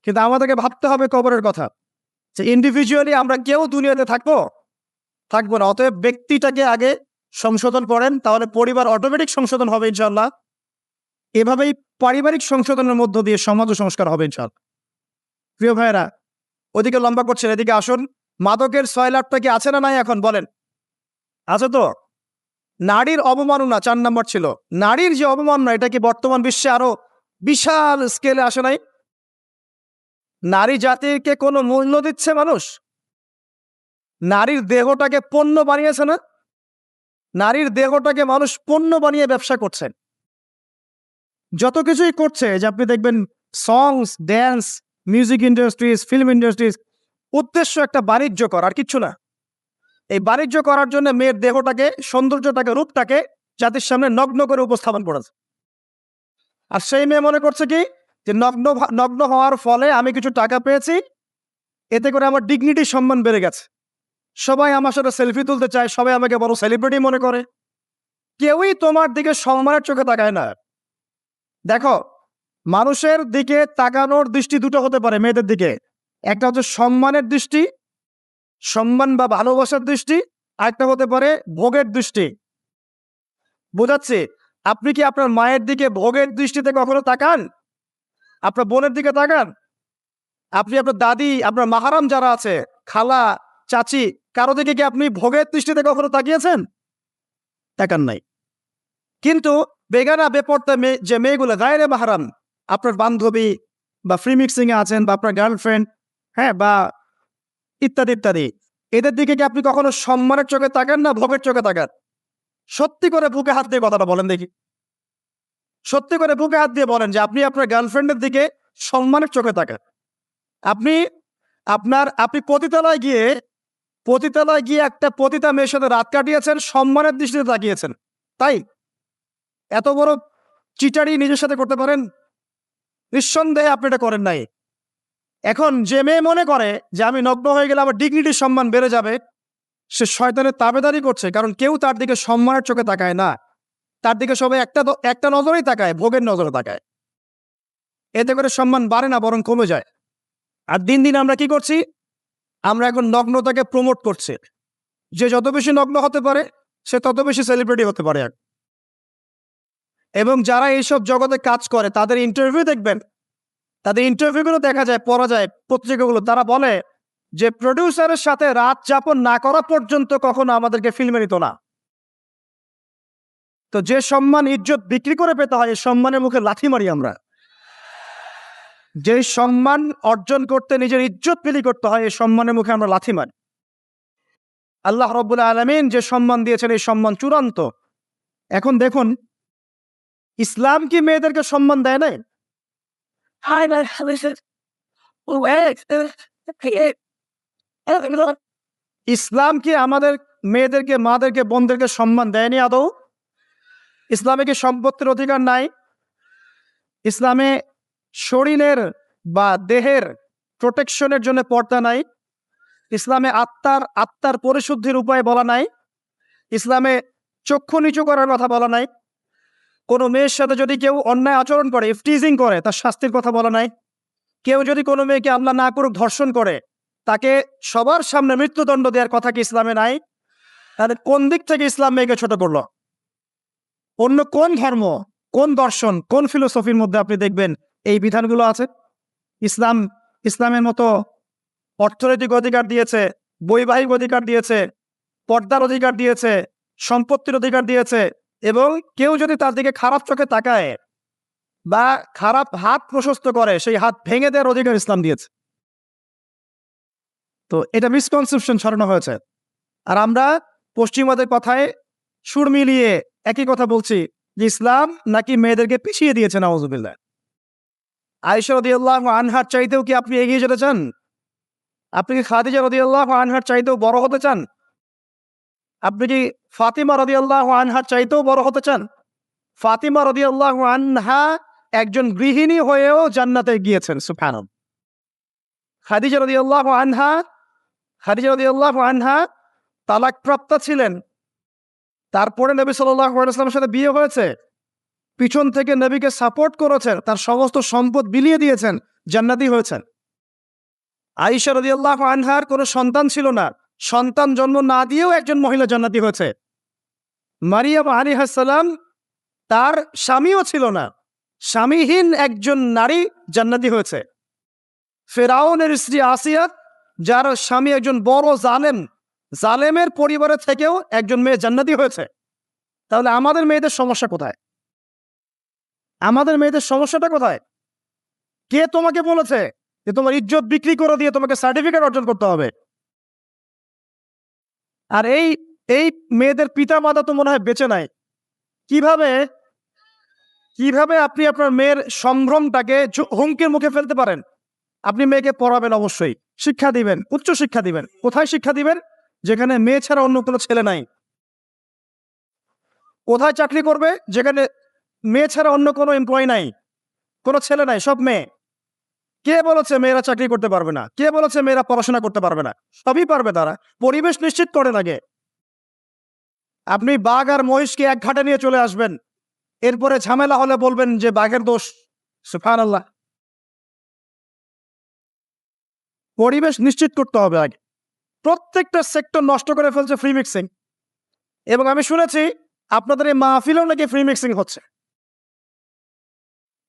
কিন্তু আমাদেরকে ভাবতে হবে কবরের কথা, যে ইন্ডিভিজুয়ালি আমরা কেউ দুনিয়াতে থাকবো না। অতএব ব্যক্তিটাকে আগে সংশোধন করেন, তাহলে পরিবার অটোমেটিক সংশোধন হবে ইনশাআল্লাহ। এভাবেই পারিবারিক সংশোধনের মধ্য দিয়ে সমাজ সংস্কার হবে ইনশাআল্লাহ। প্রিয় ভাইয়েরা, ওদিকে লম্বা করছেন, এদিকে আসুন। মাদকের 6 লাখটা কি আছে না নাই? এখন বলেন, আছে তো? নারীর অবমাননা 4 নম্বর ছিল। নারীর যে অবমাননা, এটা কি বর্তমান বিশ্বে আরো বিশাল স্কেলে আসে নাই? নারী জাতিকে কোনো মূল্য দিচ্ছে মানুষ? নারীর দেহটাকে পণ্য বানিয়েছে না? নারীর দেহটাকে মানুষ পণ্য বানিয়ে ব্যবসা করছে। যত কিছুই করছে, যে আপনি দেখবেন songs, dance, music industries, film industries, উদ্দেশ্য একটা বাণিজ্য কর, আর কিচ্ছু না। এই বাণিজ্য করার জন্য মেয়ের দেহটাকে, সৌন্দর্যটাকে, রূপটাকে জাতির সামনে নগ্ন করে উপস্থাপন করেছে। আর সেই মেয়ে মনে করছে কি যে নগ্ন হওয়ার ফলে আমি কিছু টাকা পেয়েছি, এতে করে আমার ডিগনিটি, সম্মান বেড়ে গেছে, সবাই আমার সাথে সেলফি তুলতে চায়, সবাই আমাকে বড় সেলিব্রিটি মনে করে। কেউই তোমার দিকে সম্মানের চোখে তাকায় না। দেখো, মানুষের দিকে তাকানোর দৃষ্টি দুটো হতে পারে মেয়েদের দিকে। একটা হচ্ছে সম্মানের দৃষ্টি, সম্মান বা ভালোবাসার দৃষ্টি, আরেকটা হতে পারে ভোগের দৃষ্টি। বোঝাচ্ছে, আপনি কি আপনার মায়ের দিকে ভোগের দৃষ্টিতে কখনো তাকান? আপনার বোনের দিকে তাকান? আপনি আপনার দাদি, আপনার মাহারাম যারা আছে, খালা, চাচি, কারো দিকে কি আপনি ভোগের দৃষ্টিতে কখনো তাকিয়েছেন? তাকান নাই। কিন্তু বেগানা বেপর্দা মেয়ে, যে মেয়েগুলো গায়রে মাহারাম, আপনার বান্ধবী বা ফ্রি মিক্সিং এ আছেন, বা আপনার গার্লফ্রেন্ড, হ্যাঁ, বা ইত্যাদি ইত্যাদি, এদের দিকে কি আপনি কখনো সম্মানের চোখে তাকান না ভোগের চোখে তাকান? সত্যি করে বুকে হাত দিয়ে কথাটা বলেন দেখি। সত্যি করে বুকে হাত দিয়ে বলেন যে আপনি আপনার গার্লফ্রেন্ডের দিকে সম্মানের চোখে তাকান। আপনি পতিতালয় গিয়ে একটা পতিতা মেয়ের সাথে রাত কাটিয়েছেন, সম্মানের দৃষ্টিতে তাকিয়েছেন, তাই? এত বড় চিটারি নিজের সাথে করতে পারেন? নিঃসন্দেহে আপনি এটা করেন নাই। এখন যে মেয়ে মনে করে যে আমি নগ্ন হয়ে গেলে আমার ডিগনিটির সম্মান বেড়ে যাবে, সে শয়তানের তাবেদারি করছে। কারণ কেউ তার দিকে সম্মানের চোখে তাকায় না, তার দিকে সবাই একটা নজরেই তাকায়, ভোগের নজরে তাকায়। এতে করে সম্মান বাড়ে না, বরং কমে যায়। আর দিন দিন আমরা কি করছি? আমরা এখন নগ্নতাকে প্রমোট করছি। যে যত বেশি নগ্ন হতে পারে, সে তত বেশি সেলিব্রিটি হতে পারে। এবং যারা এইসব জগতে কাজ করে তাদের ইন্টারভিউ দেখবেন, তাদের ইন্টারভিউগুলো দেখা যায়, পড়া যায় পত্রিকাগুলো, তারা বলে যে প্রডিউসারের সাথে রাত যাপন না করা পর্যন্ত কখনো আমাদেরকে ফিল্মে নিত না। তো যে সম্মান ইজ্জত বিক্রি করে পেতে হয়, এই সম্মানের মুখে লাথি মারি আমরা। যে সম্মান অর্জন করতে নিজের ইজ্জত বিলি করতে হয়, এই সম্মানের মুখে আমরা লাথি মারি। আল্লাহ রাব্বুল আলামিন যে সম্মান দিয়েছেন, এই সম্মান চূড়ান্ত। এখন দেখুন, ইসলাম কি মেয়েদেরকে সম্মান দেয় না? ইসলাম কি আমাদের মেয়েদেরকে, মাদেরকে, বোনদেরকে সম্মান দেয়নি আদৌ? ইসলামে কি সম্পত্তির অধিকার নাই? ইসলামে শরীরের বা দেহের প্রোটেকশনের জন্য পর্দা নাই? ইসলামে আত্মার পরিশুদ্ধির উপায় বলা নাই? ইসলামে চক্ষু নিচু করার কথা বলা নাই? কোনো মেয়ের সাথে যদি কেউ অন্যায় আচরণ করে, ইফটিজিং করে, তার শাস্তির কথা বলা নাই? কেউ যদি কোনো মেয়েকে আল্লাহ না করুক ধর্ষণ করে, তাকে সবার সামনে মৃত্যুদণ্ড দেওয়ার কথা কি ইসলামে নাই? তাহলে কোন দিক থেকে ইসলাম মেয়েকে ছোট করলো? অন্য কোন ধর্ম, কোন দর্শন, কোন ফিলোসফির মধ্যে আপনি দেখবেন এই বিধানগুলো আছে? ইসলামের মতো অর্থনৈতিক অধিকার দিয়েছে, বৈবাহিক অধিকার দিয়েছে, পর্দার অধিকার দিয়েছে, সম্পত্তির অধিকার দিয়েছে, এবং কেউ যদি তার দিকে খারাপ চোখে তাকায় বা খারাপ হাত প্রশস্ত করে, সেই হাত ভেঙে দেওয়ার অধিকার ইসলাম দিয়েছে। তো এটা মিসকনসেপশন ছড়ানো হয়েছে। আর আমরা পশ্চিমাদের কথায় সুর মিলিয়ে একই কথা বলছি যে ইসলাম নাকি মেয়েদেরকে পিছিয়ে দিয়েছে, নাউজুবিল্লাহ। আয়েশা রাদিয়াল্লাহু আনহার চাইতেও কি আপনি এগিয়ে যেতে চান? আপনি কি খাদিজা রাদিয়াল্লাহু আনহার চাইতেও বড় হতে চান? আপনি কি ফাতিমা রাদিয়াল্লাহু আনহার চাইতেও বড় হতে চান? ফাতিমা রাদিয়াল্লাহু আনহা একজন গৃহিণী হয়েও জান্নাতে গিয়েছেন, সুবহানাল্লাহ। খাদিজা রাদিয়াল্লাহু আনহা তালাকপ্রাপ্ত ছিলেন। তারপরে নবী সাল্লাল্লাহু আলাইহি ওয়াসাল্লামের সাথে বিয়ে হয়েছে, পিছন থেকে নবীকে সাপোর্ট করেছেন, তার সমস্ত সম্পদ বিলিয়ে দিয়েছেন, জান্নাতি হয়েছেন। আয়েশা রাদিয়াল্লাহু আনহার কোনো সন্তান ছিল না, সন্তান জন্ম না দিয়েও একজন মহিলা জান্নাতি হয়েছে। মারিয়াম আলাইহিস সালাম, তার স্বামীও ছিল না, স্বামীহীন একজন নারী জান্নাতি হয়েছে। ফেরাউনের স্ত্রী আসিয়া, যার স্বামী একজন বড় জালেমের পরিবারের থেকেও একজন মেয়ে জান্নাতি হয়েছে। তাহলে আমাদের মেয়েদের সমস্যা কোথায়? আমাদের মেয়েদের সমস্যাটা কোথায়? কে তোমাকে বলেছে যে তোমার ইজ্জত বিক্রি করে দিয়ে তোমাকে সার্টিফিকেট অর্জন করতে হবে? আর এই মেয়েদের পিতা মাতা তো মনে হয় বেঁচে নাই। কিভাবে আপনি আপনার মেয়ের সম্ভ্রমটাকে হুমকির মুখে ফেলতে পারেন? আপনি মেয়েকে পড়াবেন, অবশ্যই শিক্ষা দিবেন, উচ্চ শিক্ষা দিবেন। কোথায় শিক্ষা দিবেন? যেখানে মেয়ে ছাড়া অন্য কোনো ছেলে নাই। কোথায় চাকরি করবে যেখানে মেয়ে ছাড়া অন্য কোনো এমপ্লয়ি নাই, কোনো ছেলে নাই, সব মেয়ে। কে বলেছে মেয়েরা চাকরি করতে পারবে না? কে বলেছে মেয়েরা পড়াশোনা করতে পারবে না? সবই পারবে তারা। পরিবেশ নিশ্চিত করেন আগে। আপনি বাঘ আর মহিষকে এক ঘাটে নিয়ে চলে আসবেন, এরপরে ঝামেলা হলে বলবেন যে বাঘের দোষ। সুবহানাল্লাহ। পরিবেশ নিশ্চিত করতে হবে আগে। প্রত্যেকটা সেক্টর নষ্ট করে ফেলছে ফ্রি মিক্সিং। এবং আমি শুনেছি আপনাদের এই মাহফিলেও নাকি ফ্রি মিক্সিং হচ্ছে।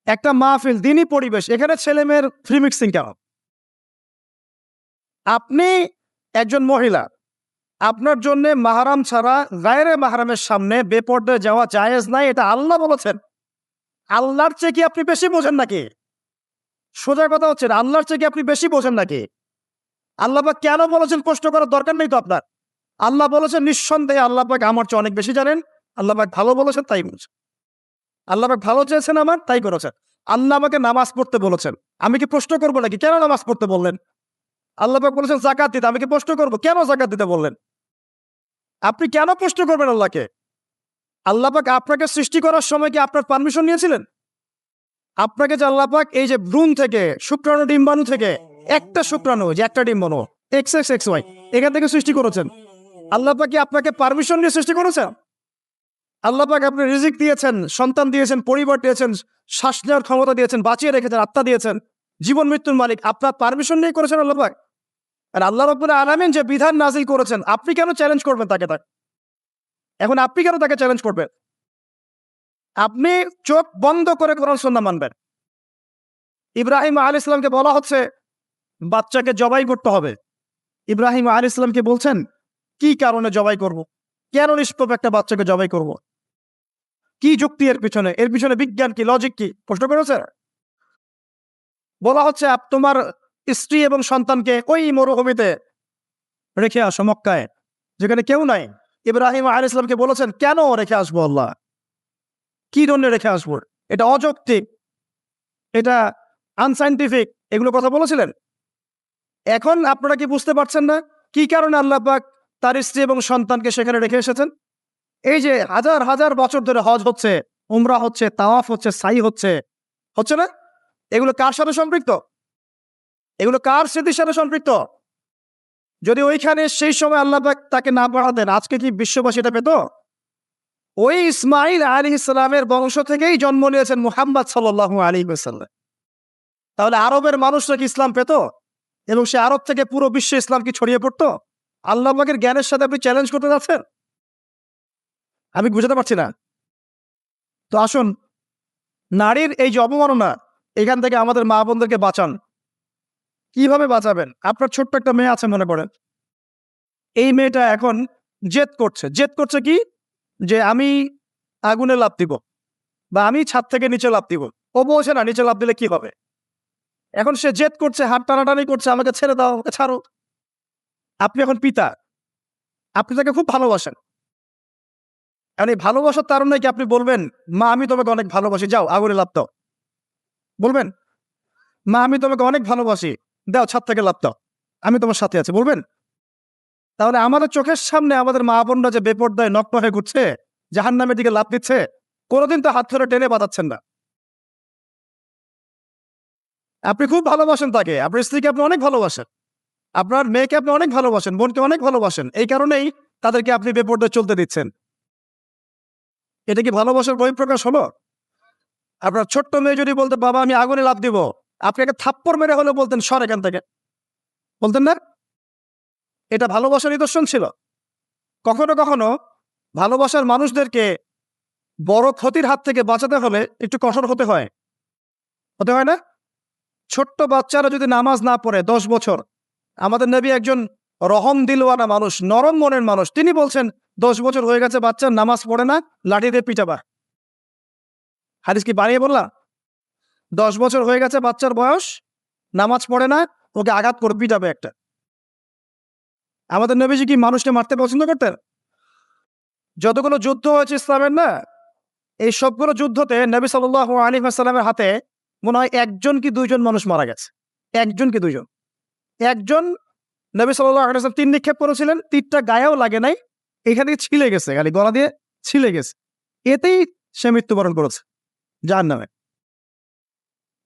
একটা মাহফিল, দিনই পরিবেশ, এখানে ছেলে মেয়ের ফ্রি মিক্সিং কেন? আপনি একজন মহিলা, আপনার জন্য মাহরাম ছাড়া গায়রে মাহরামের সামনে বেপর্দায় যাওয়া জায়েজ নাই, এটা আল্লাহ বলেছেন। আল্লাহর চেয়ে কি আপনি বেশি বোঝেন নাকি? সোজা কথা হচ্ছে, আল্লাহর চেয়ে কি আপনি বেশি বোঝেন নাকি? আল্লাহ পাক কেন বলেছেন প্রশ্ন করার দরকার নেই তো আপনার। আল্লাহ বলেছেন নিঃসন্দেহে আল্লাহ পাক আমার চেয়ে অনেক বেশি জানেন। আল্লাহ পাক ভালো বলেছেন তাই বলেছেন। আল্লাহ পাক ভালো চেয়েছেন আমার, তাই করেছেন। আল্লাহ আমাকে নামাজ পড়তে বলেছেন, আমি কি প্রশ্ন করবো নাকি কেন নামাজ পড়তে বললেন? আল্লাহ পাক বলেছেন যাকাত দিতে, আমি কি প্রশ্ন করবো কেন যাকাত দিতে বললেন? আপনি কেন প্রশ্ন করবেন আল্লাহকে? আল্লাহ পাক আপনাকে সৃষ্টি করার সময় কি আপনার পারমিশন নিয়েছিলেন? আপনাকে যে আল্লাহ পাক এই যে ভ্রূণ থেকে, শুক্রাণু ডিম্বাণু থেকে, একটা শুক্রাণু যে একটা ডিম্বাণু XXXY এখান থেকে সৃষ্টি করেছেন, আল্লাহ পাক কি আপনাকে পারমিশন নিয়ে সৃষ্টি করেছেন? আল্লাহ পাক আপনি রিজিক দিয়েছেন, সন্তান দিয়েছেন, পরিবার দিয়েছেন, শ্বাস নেওয়ার ক্ষমতা দিয়েছেন, বাঁচিয়ে রেখেছেন, আত্মা দিয়েছেন, জীবন মৃত্যুর মালিক আপনার পারমিশন নিয়ে করেছেন আল্লাহ পাক। আর আল্লাহ রাব্বুল আলামিন যে বিধান নাজিল করেছেন, আপনি কেন চ্যালেঞ্জ করবেন তাকে? এখন আপনি কেন তাকে চ্যালেঞ্জ করবেন? আপনি চোখ বন্ধ করে কোরআন সুন্নাহ মানবেন। ইব্রাহিম আলাইহিস সালামকে বলা হচ্ছে বাচ্চাকে জবাই করতে হবে। ইব্রাহিম আলাইহিস সালামকে বলছেন কি কারণে জবাই করব? কেন নিষ্পাপ একটা বাচ্চাকে জবাই করব? কি যুক্তি এর পিছনে? এর পিছনে বিজ্ঞান কি, লজিক কি? প্রশ্ন করেছে? বলা হচ্ছে তোমার স্ত্রী এবং সন্তানকে ওই মরুভূমিতে রেখে আসো মক্কায়, যেখানে কেউ নাই। ইব্রাহিম আলাইহিস সালামকে বলেছেন কেন রেখে আসবো আল্লাহ? কি জন্য রেখে আসবো? এটা অযৌক্তিক, এটা আনসাইন্টিফিক, এগুলো কথা বলেছিলেন। এখন আপনারা কি বুঝতে পারছেন না কি কারণে আল্লাহ পাক তার স্ত্রী এবং সন্তানকে সেখানে রেখে এসেছেন? এই যে হাজার হাজার বছর ধরে হজ হচ্ছে, উমরা হচ্ছে, তাওয়াফ হচ্ছে, সাই হচ্ছে, হচ্ছে না? এগুলো কার সাথে সম্পৃক্ত? এগুলো কার স্মৃতির সাথে সম্পৃক্ত? যদি ওইখানে সেই সময় আল্লাহ পাক তাকে না পাঠাতেন, আজকে কি বিশ্ববাসী এটা পেত? ওই ইসমাইল আলাইহিস সালামের বংশ থেকেই জন্ম নিয়েছেন মুহাম্মদ সাল্লাল্লাহু আলাইহি ওয়াসাল্লাম। তাহলে আরবের মানুষরা কি ইসলাম পেত? এবং সে আরব থেকে পুরো বিশ্বে ইসলাম কি ছড়িয়ে পড়তো? আল্লাহ পাকের জ্ঞানের সাথে আপনি চ্যালেঞ্জ করতে যাচ্ছেন? আমি বুঝাতে পারছি না। তো আসুন, নারীর এই যে অবমাননা, এখান থেকে আমাদের মা বোনদেরকে বাঁচান। কিভাবে বাঁচাবেন? আপনার ছোট্ট একটা মেয়ে আছে মনে করেন, এই মেয়েটা এখন জেদ করছে। জেদ করছে কি? যে আমি আগুনে লাফ দিব বা আমি ছাদ থেকে নিচে লাফ দিব। ও বোঝে না নিচে লাফ দিলে কি হবে। এখন সে জেদ করছে, হাত টানাটানি করছে, আমাকে ছেড়ে দাও, আমাকে ছাড়ো। আপনি এখন পিতা, আপনি তাকে খুব ভালোবাসেন। এখন এই ভালোবাসার তারুণ্যে কি আপনি বলবেন মা আমি তোমাকে অনেক ভালোবাসি, যাও আগুনে লাফ দাও? বলবেন? মা আমি তোমাকে অনেক ভালোবাসি, দাও ছাদ থেকে লাফ দাও, আমি তোমার সাথে আছি, বলবেন? তাহলে আমাদের চোখের সামনে আমাদের মা বোনরা যে বেপরদায় নগ্ন হয়ে ঘুরছে, জাহান্নামের দিকে লাফ দিচ্ছে, কোনোদিন তো হাত ধরে টেনে বাঁধাচ্ছেন না। আপনি খুব ভালোবাসেন তাকে, আপনার স্ত্রীকে আপনি অনেক ভালোবাসেন, আপনার মেয়েকে আপনি অনেক ভালোবাসেন, বোনকে অনেক ভালোবাসেন, এই কারণেই তাদেরকে আপনি বেপরদায় চলতে দিচ্ছেন। এটা কি ভালোবাসার বহিঃপ্রকাশ হলো? আপনার ছোট্ট মেয়ে যদি বলতে বাবা আমি আগুনে লাফ দিব, আপনাকে থাপ্পড় মেরে হলে বলতেন সর এখান থেকে, বলতেন না? এটা ভালোবাসার নিদর্শন ছিল। কখনো কখনো ভালোবাসার মানুষদেরকে বড় ক্ষতির হাত থেকে বাঁচাতে হলে একটু কঠোর হতে হয়, হতে হয় না? ছোট্ট বাচ্চারা যদি নামাজ না পড়ে 10 বছর, আমাদের নবী একজন রহম দিলওয়ানা মানুষ, নরম মনের মানুষ, তিনি বলছেন 10 বছর হয়ে গেছে বাচ্চার নামাজ পড়ে না, লাঠি দিয়ে পিটাবা। হাদিস কি বানিয়ে বললাম? 10 বছর হয়ে গেছে বাচ্চার বয়স, নামাজ পড়ে না, ওকে আঘাত করে পিটাবে একটা। আমাদের নবীজি কি মানুষকে মারতে পছন্দ করতেন? যতগুলো যুদ্ধ হয়েছে ইসলামের না, এই সবগুলো যুদ্ধতে নবী সাল্লাল্লাহু আলাইহি ওয়াসাল্লামের হাতে মনে হয় 1 জন কি 2 জন মানুষ মারা গেছে। 1 জন কি 2 জন। 1 জন নবী সাল্লাল্লাহু আলাইহি ওয়াসাল্লাম তীর নিক্ষেপ করেছিলেন, তীরটা গায়েও লাগে নাই, এখানে ছিলে গেছে, খালি গলা দিয়ে ছিলে গেছে, এতেই সে মৃত্যুবরণ করেছে জাহান্নামে।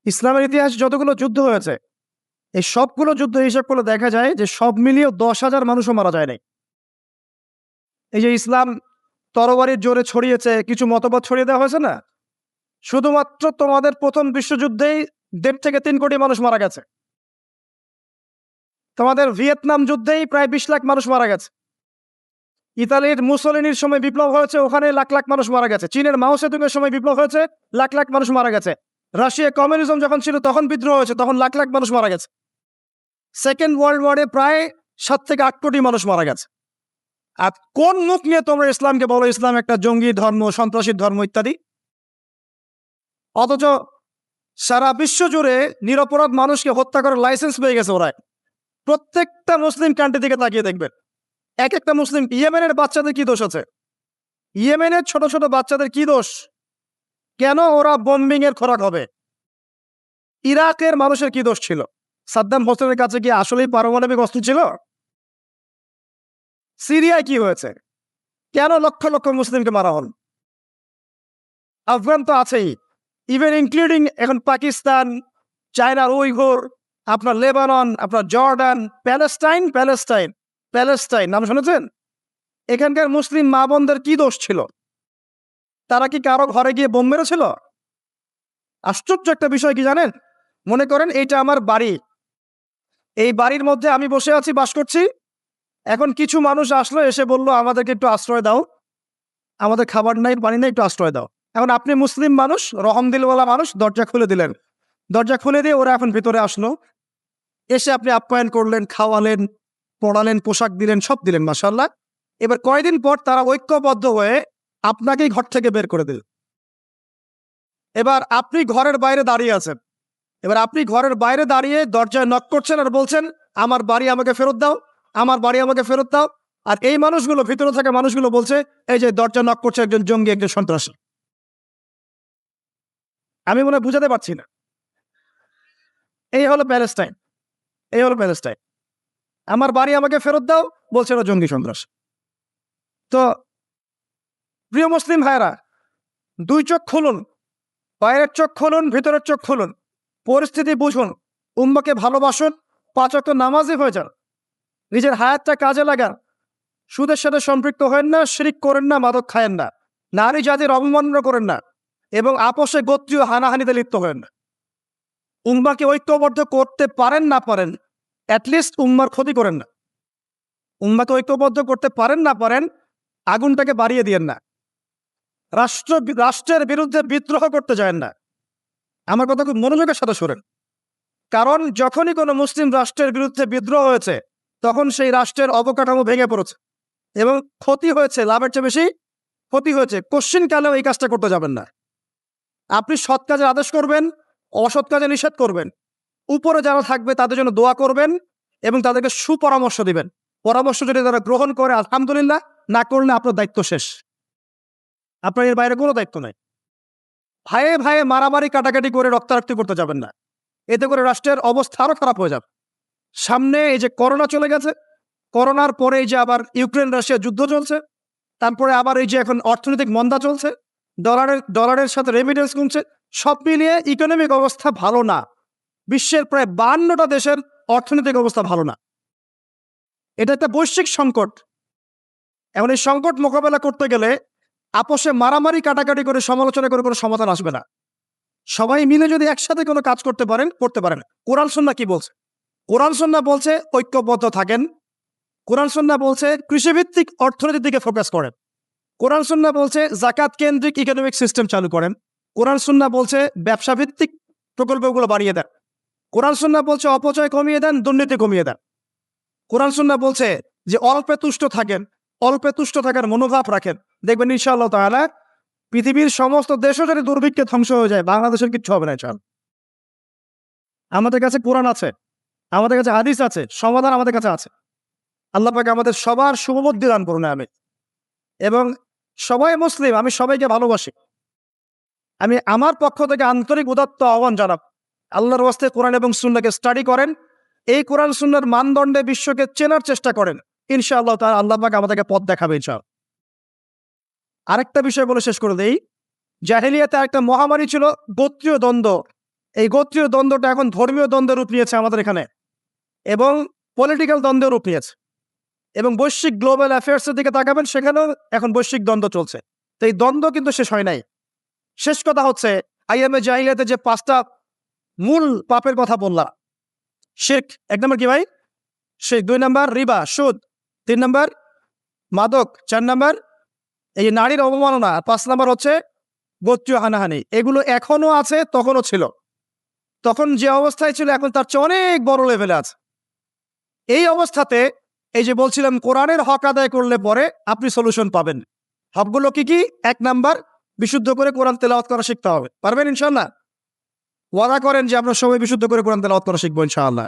ইসলামের ইতিহাস যতগুলো যুদ্ধ হয়েছে, এই সবগুলো যুদ্ধ হিসাব করলে দেখা যায় যে সব মিলিয়ে 10,000 মানুষও মারা যায় নাই। এই যে ইসলাম তরবারির জোরে ছড়িয়েছে, কিছু মতবাদ ছড়িয়ে দেওয়া হয়েছে না, শুধুমাত্র তোমাদের প্রথম বিশ্বযুদ্ধেই 1.5 থেকে 3 কোটি মানুষ মারা গেছে। তোমাদের ভিয়েতনাম যুদ্ধেই প্রায় 20 লাখ মানুষ মারা গেছে। ইতালির মুসোলিনির সময় বিপ্লব হয়েছে, ওখানে লাখ লাখ মানুষ মারা গেছে। চীনের মাও সেতুংয়ের সময় বিপ্লব হয়েছে, লাখ লাখ মানুষ মারা গেছে। রাশিয়া কমিউনিজম যখন ছিল তখন বিদ্রোহ হয়েছে, তখন লাখ লাখ মানুষ মারা গেছে। সেকেন্ড ওয়ার্ল্ড ওয়ারে প্রায় 7 থেকে 8 কোটি মানুষ মারা গেছে। আর কোন মুখ নিয়ে তোমরা ইসলামকে বলো ইসলাম একটা জঙ্গি ধর্ম, সন্ত্রাসী ধর্ম ইত্যাদি? অথচ সারা বিশ্ব জুড়ে নিরপরাধ মানুষকে হত্যা করার লাইসেন্স পেয়ে গেছে ওরা। প্রত্যেকটা মুসলিম কান্ট্রি থেকে তাকিয়ে দেখবেন, এক একটা মুসলিম। ইয়েমেনের বাচ্চাদের কি দোষ আছে? ইয়েমেনের ছোট ছোট বাচ্চাদের কি দোষ? কেন ওরা বোম্বিং এর খোরাক হবে? ইরাকের মানুষের কি দোষ ছিল? সাদ্দাম হোসেনের কাছে কি আসলেই পারমাণবিক অস্ত্র ছিল? সিরিয়ায় কি হয়েছে? কেন লক্ষ লক্ষ মুসলিমকে মারা হল? আফগান তো আছেই, ইভেন ইনক্লুডিং এখন পাকিস্তান, চায়নার উইঘুর, আপনার লেবানন, আপনার জর্ডান, প্যালেস্টাইন প্যালেস্টাইন প্যালেস্টাইন নাম শুনেছেন? এখানকার মুসলিম মা বোনদের কি দোষ ছিল? তারা কি কারো ঘরে গিয়ে বোম মেরেছিল? আশ্চর্য একটা বিষয় কি জানেন? মনে করেন এইটা আমার বাড়ি, এই বাড়ির মধ্যে আমি বসে আছি, বাস করছি। এখন কিছু মানুষ আসলো, এসে বললো আমাদেরকে একটু আশ্রয় দাও, আমাদের খাবার নাই, পানি নাই, একটু আশ্রয় দাও। এখন আপনি মুসলিম মানুষ, রহমদিলওয়ালা মানুষ, দরজা খুলে দিলেন। দরজা খুলে দিয়ে ওরা এখন ভিতরে আসলো, এসে আপনি আপ্যায়ন করলেন, খাওয়ালেন, পড়ালেন, পোশাক দিলেন, সব দিলেন, মাশাআল্লাহ। এবার কয়দিন পর তারা ঐক্যবদ্ধ হয়ে আপনাকেই ঘর থেকে বের করে দিল। এবার আপনি ঘরের বাইরে দাঁড়িয়ে আছেন, এবার আপনি ঘরের বাইরে দাঁড়িয়ে দরজায় নক করছেন আর বলছেন আমার বাড়ি আমাকে ফেরত দাও, আমার বাড়ি আমাকে ফেরত দাও। আর এই মানুষগুলো, ভিতরে থাকা মানুষগুলো বলছে এই যে দরজা নক করছে একজন জঙ্গি, একজন সন্ত্রাসী। আমি মনে হয় বুঝাতে পারছি না। এই হলো প্যালেস্টাইন, এই হলো প্যালেস্টাইন। আমার বাড়ি আমাকে ফেরত দাও বলছে ওরা জঙ্গি সন্ত্রাস। তো প্রিয় মুসলিম ভাইরা, 2 চোখ খুলুন, বাইরের চোখ খুলুন, ভিতরের চোখ খুলুন, পরিস্থিতি বুঝুন, উম্মাকে ভালোবাসুন, 5 ওয়াক্ত নামাজি হয়ে যান, নিজের হায়াতটা কাজে লাগান, সুদের সাথে সম্পৃক্ত হয়েন না, শিরিক করেন না, মাদক খায়েন না, নারী জাতির অবমাননা করেন না, এবং আপোষে গোত্রীয় হানাহানিতে লিপ্ত হয়েন না। উম্মাকে ঐক্যবদ্ধ করতে পারেন না পারেন, অ্যাটলিস্ট উম্মার ক্ষতি করেন না। উম্মাকে ঐক্যবদ্ধ করতে পারেন না পারেন, আগুনটাকে বাড়িয়ে দিয়েন না। রাষ্ট্রের বিরুদ্ধে বিদ্রোহ করতে যান না। আমার কথা খুব মনোযোগের সাথে শোনেন, কারণ যখনই কোনো মুসলিম রাষ্ট্রের বিরুদ্ধে বিদ্রোহ হয়েছে তখন সেই রাষ্ট্রের অবকাঠামো ভেঙে পড়েছে এবং ক্ষতি হয়েছে, লাভের চেয়ে বেশি ক্ষতি হয়েছে। কোশ্চিনকালেও এই কাজটা করতে যাবেন না। আপনি সৎ কাজের আদেশ করবেন, অসৎ কাজে নিষেধ করবেন, উপরে যারা থাকবে তাদের জন্য দোয়া করবেন এবং তাদেরকে সুপরামর্শ দিবেন। পরামর্শ যদি তারা গ্রহণ করে আলহামদুলিল্লাহ, না করলে আপনার দায়িত্ব শেষ, আপনার এর বাইরে কোনো দায়িত্ব নাই। ভাইয়ে ভাইয়ে মারামারি কাটাকাটি করে রক্তারক্তি করতে যাবেন না, এতে করে রাষ্ট্রের অবস্থা আরো খারাপ হয়ে যাবে। সামনে এই যে করোনা চলে গেছে, করোনার পরে এই যে আবার ইউক্রেন রাশিয়া যুদ্ধ চলছে, তারপরে আবার এই যে এখন অর্থনৈতিক মন্দা চলছে, ডলারের সাথে রেমিটেন্স কমছে, সব মিলিয়ে ইকোনমিক অবস্থা ভালো না। বিশ্বের প্রায় 52টা দেশের অর্থনৈতিক অবস্থা ভালো না। এটা একটা বৈশ্বিক সংকট। এমন এই সংকট মোকাবেলা করতে গেলে আপোষে মারামারি কাটাকাটি করে সমালোচনা করে কোনো সমাধান আসবে না। সবাই মিলে যদি একসাথে কোনো কাজ করতে পারেন, করতে পারেন। কোরআন সুন্নাহ কি বলছে? কোরআন সুন্নাহ বলছে ঐক্যবদ্ধ থাকেন। কোরআন সুন্নাহ বলছে কৃষিভিত্তিক অর্থনীতির দিকে ফোকাস করেন। কোরআন সুন্নাহ বলছে যাকাত কেন্দ্রিক ইকোনমিক সিস্টেম চালু করেন। কোরআন সুন্নাহ বলছে ব্যবসা ভিত্তিক প্রকল্পগুলো বাড়িয়ে দেন। কোরআন সুন্নাহ বলছে অপচয় কমিয়ে দেন, দুর্নীতি কমিয়ে দেন। কোরআন সুন্নাহ বলছে যে অল্পে তুষ্ট থাকেন, অল্পে তুষ্ট থাকার মনোভাব রাখেন। দেখবেন ইনশাআল্লাহ তাআলা পৃথিবীর সমস্ত দেশও যদি দুর্ভিক্ষে ধ্বংস হয়ে যায়, বাংলাদেশের কিচ্ছু হবে না। আমাদের কাছে কোরআন আছে, আমাদের কাছে হাদিস আছে, সমাধান আমাদের কাছে আছে। আল্লাহ পাক আমাদের সবার শুভবুদ্ধি দান করুন, আমিন। এবং সবাই মুসলিম, আমি সবাইকে ভালোবাসি। আমি আমার পক্ষ থেকে আন্তরিক উদাত্ত আহ্বান জানাব, আল্লাহর ওয়াস্তে কোরআন এবং সুন্নাহকে স্টাডি করেন এই কোরআন সুন্নাহর মানদণ্ডে বিশ্বকে চেনার চেষ্টা করেন, ইনশাআল্লাহ তাআলা আল্লাহ পাক আমাদেরকে পথ দেখাবে ইনশাআল্লাহ। আরেকটা বিষয় বলে শেষ করে দেই, জাহেলিয়াতে একটা মহামারী ছিল গোত্রীয় দ্বন্দ্ব। এই গোত্রীয় দ্বন্দ্বটা এখন ধর্মীয় দ্বন্দ্বের রূপ নিয়েছে আমাদের এখানে, এবং পলিটিক্যাল দ্বন্দ্বের রূপ নিয়েছে, এবং বৈশ্বিক গ্লোবাল অ্যাফেয়ার্সের দিকে তাকাবেন, সেখানেও এখন বৈশ্বিক দ্বন্দ্ব চলছে। তো এই দ্বন্দ্ব কিন্তু শেষ হয় নাই। শেষ কথা হচ্ছে, আইয়ামে জাহিলিয়াতে যে 5টা মূল পাপের কথা বললাম, শিরক 1 নম্বর কি ভাই? শিরক। 2 নম্বর রিবা, সুদ। 3 নম্বর মাদক। 4 নম্বর এই যে নারীর অবমাননা। 5 নম্বর হচ্ছে গোত্রীয় হানাহানি। এগুলো এখনো আছে, তখনও ছিল। তখন যে অবস্থায় ছিল এখন তার চেয়ে অনেক বড় লেভেলে আছে। এই অবস্থাতে এই যে বলছিলাম কোরআনের হক আদায় করলে পরে আপনি সলিউশন পাবেন। হকগুলো কি কি? 1 নাম্বার, বিশুদ্ধ করে কোরআন তেলাওয়াত করা শিখতে হবে। পারবেন ইনশাআল্লাহ? ওয়াদা করেন যে আমরা সবাই বিশুদ্ধ করে কোরআন তেলাওয়াত করা শিখবো ইনশাআল্লাহ।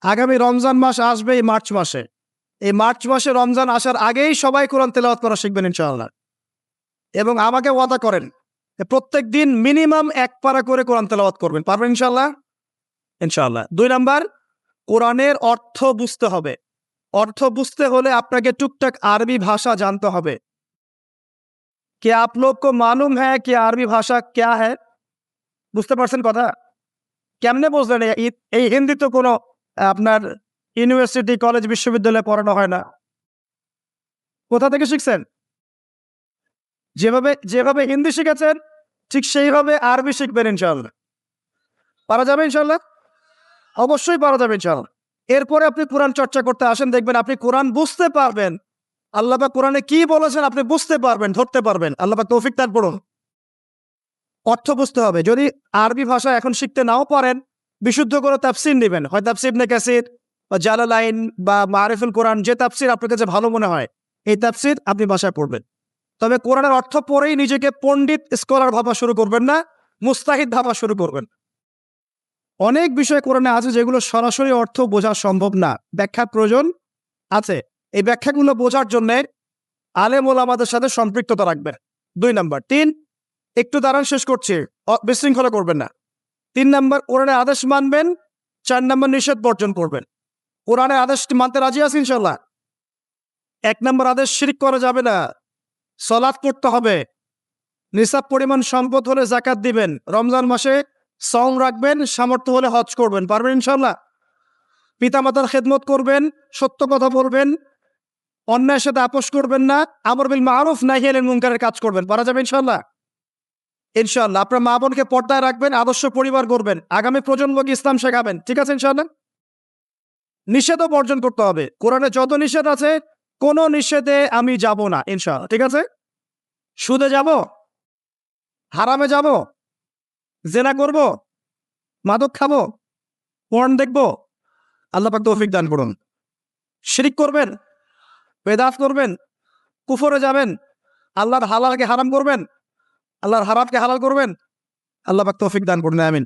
আগামী রমজান মাস আসবে এই মার্চ মাসে। এই মার্চ মাসে রমজান আসার আগেই সবাই কোরআন তেলাওয়াত করা শিখবেন ইনশাআল্লাহ। এবং আমাকে ওয়াদা করেন যে প্রত্যেক দিন মিনিমাম 1 পারা করে কোরআন তেলাওয়াত করবেন। পারবেন ইনশাআল্লাহ? ইনশাআল্লাহ। 2 নাম্বার, কোরআনের অর্থ বুঝতে হবে। অর্থ বুঝতে হলে আপনাকে টুকটাক আরবি ভাষা জানতে হবে। কি आप लोग को मालूम है कि আরবি ভাষা क्या है? বুঝতে পারছেন কথা? কেমনে বুঝলেন? এই হিন্দি তো কোনো আপনার ইউনিভার্সিটি, কলেজ, বিশ্ববিদ্যালয়ে পড়ানো হয় না। কোথা থেকে শিখছেন? যেভাবে হিন্দি শিখেছেন ঠিক সেইভাবে আরবি শিখবেন ইনশাআল্লাহ। পারা যাবে ইনশাআল্লাহ? অবশ্যই পারা যাবে ইনশাআল্লাহ। এরপরে আপনি কোরআন চর্চা করতে আসেন, দেখবেন আপনি কোরআন বুঝতে পারবেন। আল্লাহ পাক কোরআনে কি বলেছেন আপনি বুঝতে পারবেন, ধরতে পারবেন। আল্লাহ পাক তৌফিক দান করুন। অর্থ বুঝতে হবে। যদি আরবি ভাষা এখন শিখতে নাও পারেন, বিশুদ্ধ করে তাফসীর নেবেন, হয় তাফসীর ইবনে কাসির বা জালালাইন বা মারিফুল কোরআন, যে তাফসীর আপনার কাছে ভালো মনে হয় এই তাফসীর আপনি ভাষায় পড়বেন। তবে কোরআনের অর্থ পড়েই নিজেকে পণ্ডিত, স্কলার ভাবা শুরু করবেন না, মুস্তাহিদ ভাবা শুরু করবেন। অনেক বিষয় কোরআনে আছে যেগুলো সরাসরি অর্থ বোঝা সম্ভব না, ব্যাখ্যার প্রয়োজন আছে। এই ব্যাখ্যাগুলো বোঝার জন্য আলেম ওলামাদের সাথে সম্পৃক্ততা রাখবেন। 2 নাম্বার। 3, একটু দাঁড়ান, শেষ করছি, বিশৃঙ্খলা করবেন না। 3 নাম্বার, কোরআনের আদেশ মানবেন। 4 নাম্বার, নিষেধ বর্জন করবেন। কোরআনের আদেশ মানতে রাজি আছি ইনশাআল্লাহ? 1 নাম্বার আদেশ, শিরক করা যাবে না, সালাত পড়তে হবে, নিসাব পরিমাণ সম্পদ হলে যাকাত দিবেন, রমজান মাসে সওম রাখবেন, সামর্থ্য হলে হজ করবেন। পারবেন ইনশাআল্লাহ? পিতামাতার খেদমত করবেন, সত্য কথা বলবেন, অন্যায়ের সাথে আপোষ করবেন না, আমর বিল মারুফ নাহি আনিল মুনকারের কাজ করবেন। পারা যাবে ইনশাআল্লাহ? ইনশাআল্লাহ। আপনার মা বোনকে পর্দায় রাখবেন, আদর্শ পরিবার করবেন, আগামী প্রজন্মকে ইসলাম শেখাবেন। ঠিক আছে ইনশাআল্লাহ? নিষেধও বর্জন করতে হবে। কোরআনে যত নিষেধ আছে কোন নিষেধে আমি যাব না ইনশাআল্লাহ। ঠিক আছে? সুদে যাব, হারামে যাব, জেনা করব, মাদক খাবো, পর্ন দেখব, আল্লাহ পাক তৌফিক দান করুন। শিরক করবেন, বেদাত করবেন, কুফরে যাবেন, আল্লাহর হালালকে হারাম করবেন, আল্লাহর হারামকে হালাল করবেন, আল্লাহ পাক তৌফিক দান করুন। আমিন।